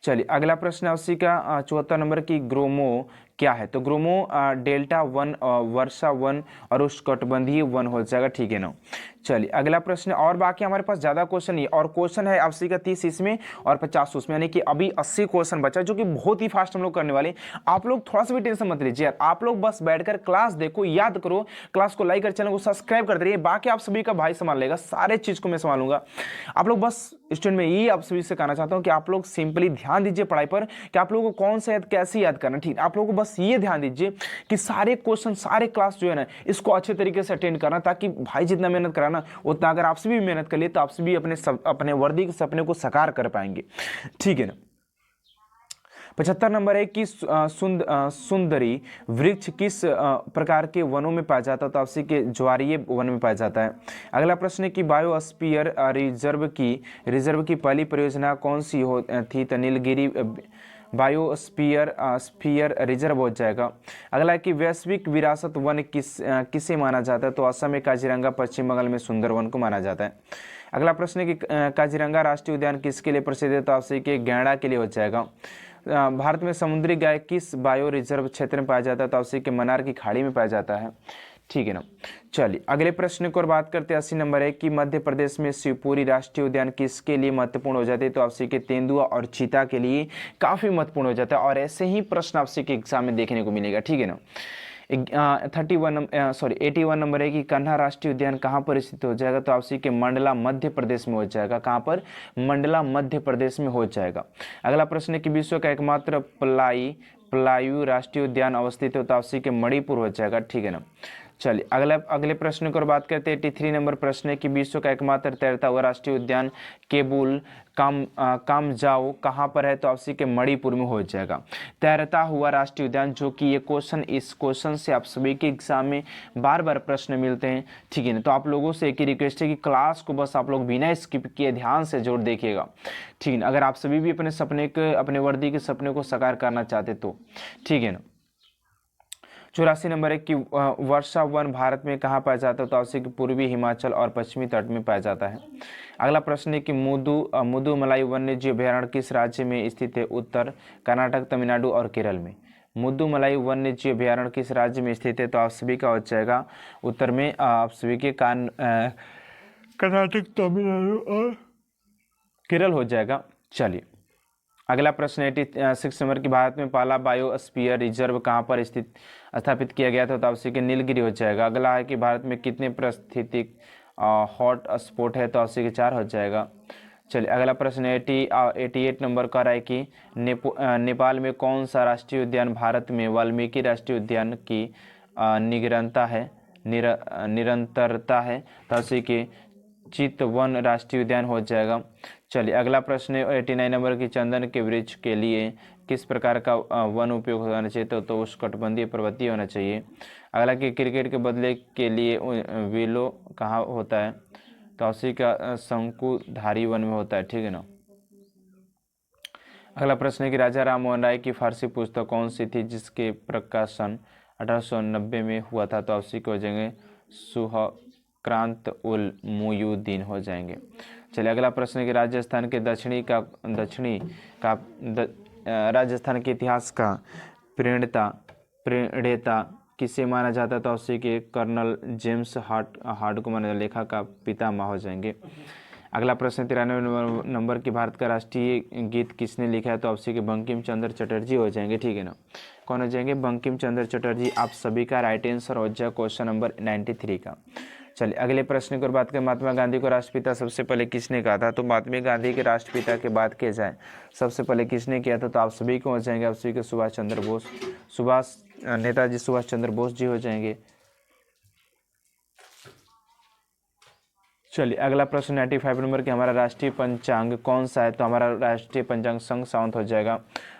A: चलिए अगला प्रश्न आपसी का 74 नंबर की ग्रोमो क्या है? तो ग्रोमो डेल्टा वन, वर्षा वन और उष्णकटिबंधीय वन हो जाएगा, ठीक है ना। चलिए अगला प्रश्न, और बाकी हमारे पास ज़्यादा क्वेश्चन नहीं और क्वेश्चन है आपसी का 30 इसमें और 50 उसमें, यानी कि अभी 80 क्वेश्चन बचा, जो कि बहुत ही फास्ट हम लोग करने वाले। आप लोग थोड़ा सा भी टेंशन मत लीजिए यार, आप लोग बस बैठकर क्लास देखो, याद करो, क्लास को लाइक कर, चैनल को सब्सक्राइब कर दीजिए, बाकी आप सभी का भाई संभाल लेगा, सारे चीज़ को मैं संभालूंगा। आप लोग बस स्टूडेंट में यही आप सभी से कहना चाहता हूँ कि आप लोग सिंपली ध्यान दीजिए पढ़ाई पर, कि आप लोगों को कौन सा याद कैसे याद करना, ठीक। आप लोगों को बस ये ध्यान दीजिए कि सारे क्वेश्चन सारे क्लास जो है ना इसको अच्छे तरीके से अटेंड करना, ताकि भाई जितना मेहनत कराना उतना अगर आपसे भी मेहनत कर लिए तो आपसे भी अपने वर्दी के सपने को साकार कर पाएंगे, ठीक है ना। 75 नंबर है कि सुंदरी वृक्ष किस प्रकार के वनों में पाया जाता है? तो आपसे के ज्वारीय वन में पाया जाता है। अगला प्रश्न है कि बायोस्फीयर रिजर्व की पहली परियोजना कौन सी थी? तो नीलगिरी बायोस्फीयर रिजर्व हो जाएगा। अगला है कि वैश्विक विरासत वन किसे माना जाता है? तो असम में काजीरंगा, पश्चिम बंगाल में सुंदरवन को माना जाता है। अगला प्रश्न है कि काजीरंगा राष्ट्रीय उद्यान किसके लिए प्रसिद्ध है? तो आपसे के गैंडा के लिए हो जाएगा। भारत में समुद्री गाय किस बायो रिजर्व क्षेत्र में पाया जाता है? तो आपसे के मन्नार की खाड़ी में पाया जाता है, ठीक है ना। चलिए अगले प्रश्न की ओर बात करते हैं। 80 नंबर है कि मध्य प्रदेश में शिवपुरी राष्ट्रीय उद्यान किसके लिए महत्वपूर्ण हो जाते हैं? तो आपसे के तेंदुआ और चीता के लिए काफी महत्वपूर्ण हो जाता है, और ऐसे ही प्रश्न आपसे के एग्जाम में देखने को मिलेगा, ठीक है ना। 81 नंबर है कि कान्हा राष्ट्रीय उद्यान कहाँ पर स्थित हो जाएगा? तो आपसी के मंडला मध्य प्रदेश में हो जाएगा। कहाँ पर? मंडला मध्य प्रदेश में हो जाएगा। अगला प्रश्न है कि विश्व का एकमात्र पलायु राष्ट्रीय उद्यान अवस्थित है? तो आपसी के मणिपुर हो जाएगा, ठीक है ना। चलिए अगले प्रश्न की ओर बात करते हैं। 83 नंबर प्रश्न है कि विश्व का एकमात्र तैरता हुआ राष्ट्रीय उद्यान केबुल कामजाओ कहाँ पर है? तो आपसी के मणिपुर में हो जाएगा। तैरता हुआ राष्ट्रीय उद्यान, जो कि ये क्वेश्चन, इस क्वेश्चन से आप सभी के एग्जाम में बार बार प्रश्न मिलते हैं, ठीक है ना। तो आप लोगों से एक ही रिक्वेस्ट है कि क्लास को बस आप लोग बिना स्किप किए ध्यान से जोड़ देखिएगा, ठीक है ना। अगर आप सभी भी अपने वर्दी के सपने को साकार करना चाहते तो, ठीक है ना। 84 नंबर है कि वर्षा वन भारत में कहाँ पाया जाता है? तो आपसे कि पूर्वी हिमाचल और पश्चिमी तट में पाया जाता है। अगला प्रश्न है कि मुदुमलाई वन्यजीव अभयारण्य किस राज्य में स्थित है? उत्तर कर्नाटक, तमिलनाडु और केरल में। मुदुमलाई वन्यजीव अभयारण्य किस राज्य में स्थित है? तो आप सभी का हो जाएगा उत्तर में आप सभी के कर्नाटक, तमिलनाडु और केरल हो जाएगा। चलिए अगला प्रश्न 86 नंबर की भारत में पहला बायोस्फीयर रिजर्व कहाँ पर स्थापित किया गया था? तो आपसे कि नीलगिरी हो जाएगा। अगला है कि भारत में कितने पारिस्थितिक हॉट स्पॉट है? तो आपसे कि 4 हो जाएगा। चलिए अगला प्रश्न 88 नंबर का है कि नेपाल में कौन सा राष्ट्रीय उद्यान भारत में वाल्मीकि राष्ट्रीय उद्यान की निरंतरता है? तो आपसे कि
B: चितवन राष्ट्रीय उद्यान हो जाएगा। चलिए अगला प्रश्न है 89 नंबर की, चंदन के वृक्ष के लिए किस प्रकार का वन उपयोग होना चाहिए? तो उष्णकटिबंधीय पर्वतीय होना चाहिए। अगला कि क्रिकेट के बदले के लिए विलो कहाँ होता है? तो उसी का शंकुधारी वन में होता है, ठीक है ना। अगला प्रश्न है कि राजा राम मोहन राय की फारसी पुस्तक कौन सी थी जिसके प्रकाशन 1890 में हुआ था? तो उसी को हो जाएंगे सुहक्रांत उल मुयुद्दीन हो जाएंगे। चलिए अगला प्रश्न है कि राजस्थान के राजस्थान के इतिहास का प्रणेता किसे माना जाता है? तो उसी के कर्नल जेम्स हार्ड को माना लेखा का पितामह हो जाएंगे। अगला प्रश्न 93 नंबर की, भारत का राष्ट्रीय गीत किसने लिखा है? तो उसी के बंकिम चंद्र चटर्जी हो जाएंगे, ठीक है ना। कौन हो जाएंगे? बंकिम चंद्र चटर्जी। आप सभी का राइट आंसर हो जाए क्वेश्चन नंबर 93 का। चलिए अगले प्रश्न की बात करें, महात्मा गांधी को राष्ट्रपिता सबसे पहले किसने कहा था? तो महात्मा गांधी के राष्ट्रपिता की बात की जाए सबसे पहले किसने किया था? तो आप सभी को हो जाएंगे, आप सभी के नेताजी सुभाष चंद्र बोस जी हो जाएंगे। चलिए अगला प्रश्न 95 नंबर के, हमारा राष्ट्रीय पंचांग कौन सा है? तो हमारा राष्ट्रीय पंचांग संघ साउंड हो जाएगा।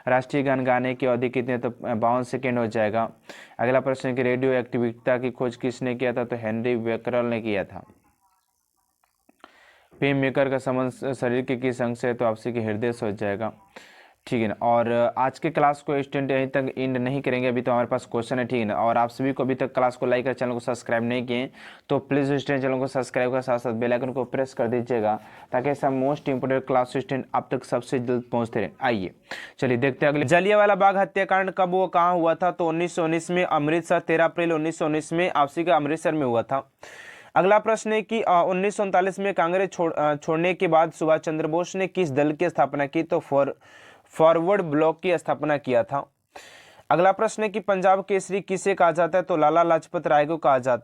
B: राष्ट्रीय गान गाने की अवधि कितनी है? तो 52 सेकेंड हो जाएगा। अगला प्रश्न है कि रेडियो एक्टिविटी की खोज किसने किया था? तो हेनरी बेकरल ने किया था। पेन मेकर का संबंध शरीर के किस अंग से है? तो आपसे के हृदय से हो जाएगा, ठीक है ना। और आज के क्लास को स्टूडेंट यहीं तक एंड नहीं करेंगे, अभी तो हमारे पास क्वेश्चन है, ठीक है ना। और आप सभी को अभी तक क्लास को लाइक और चैनल को सब्सक्राइब नहीं किए तो प्लीज़ स्टूडेंट चैनल को सब्सक्राइब कर साथ साथ बेल आइकन को प्रेस कर दीजिएगा ताकि ऐसा मोस्ट इंपोर्टेंट क्लास स्टूडेंट आप तक सबसे जल्द पहुंचते रहे। आइए चलिए देखते हैं अगले। जलियांवाला बाग हत्याकांड कब वो कहाँ हुआ था? तो 1919 में अमृतसर, 13 अप्रैल 1919 में आपसी का अमृतसर में हुआ था। अगला प्रश्न है कि 1939 में कांग्रेस छोड़ने के बाद सुभाष चंद्र बोस ने किस दल की स्थापना की? तो फॉरवर्ड ब्लॉक की स्थापना किया था। अगला प्रश्न है कि पंजाब केसरी किसे कहा जाता है? तो लाला लाजपत राय को कहा जाता है।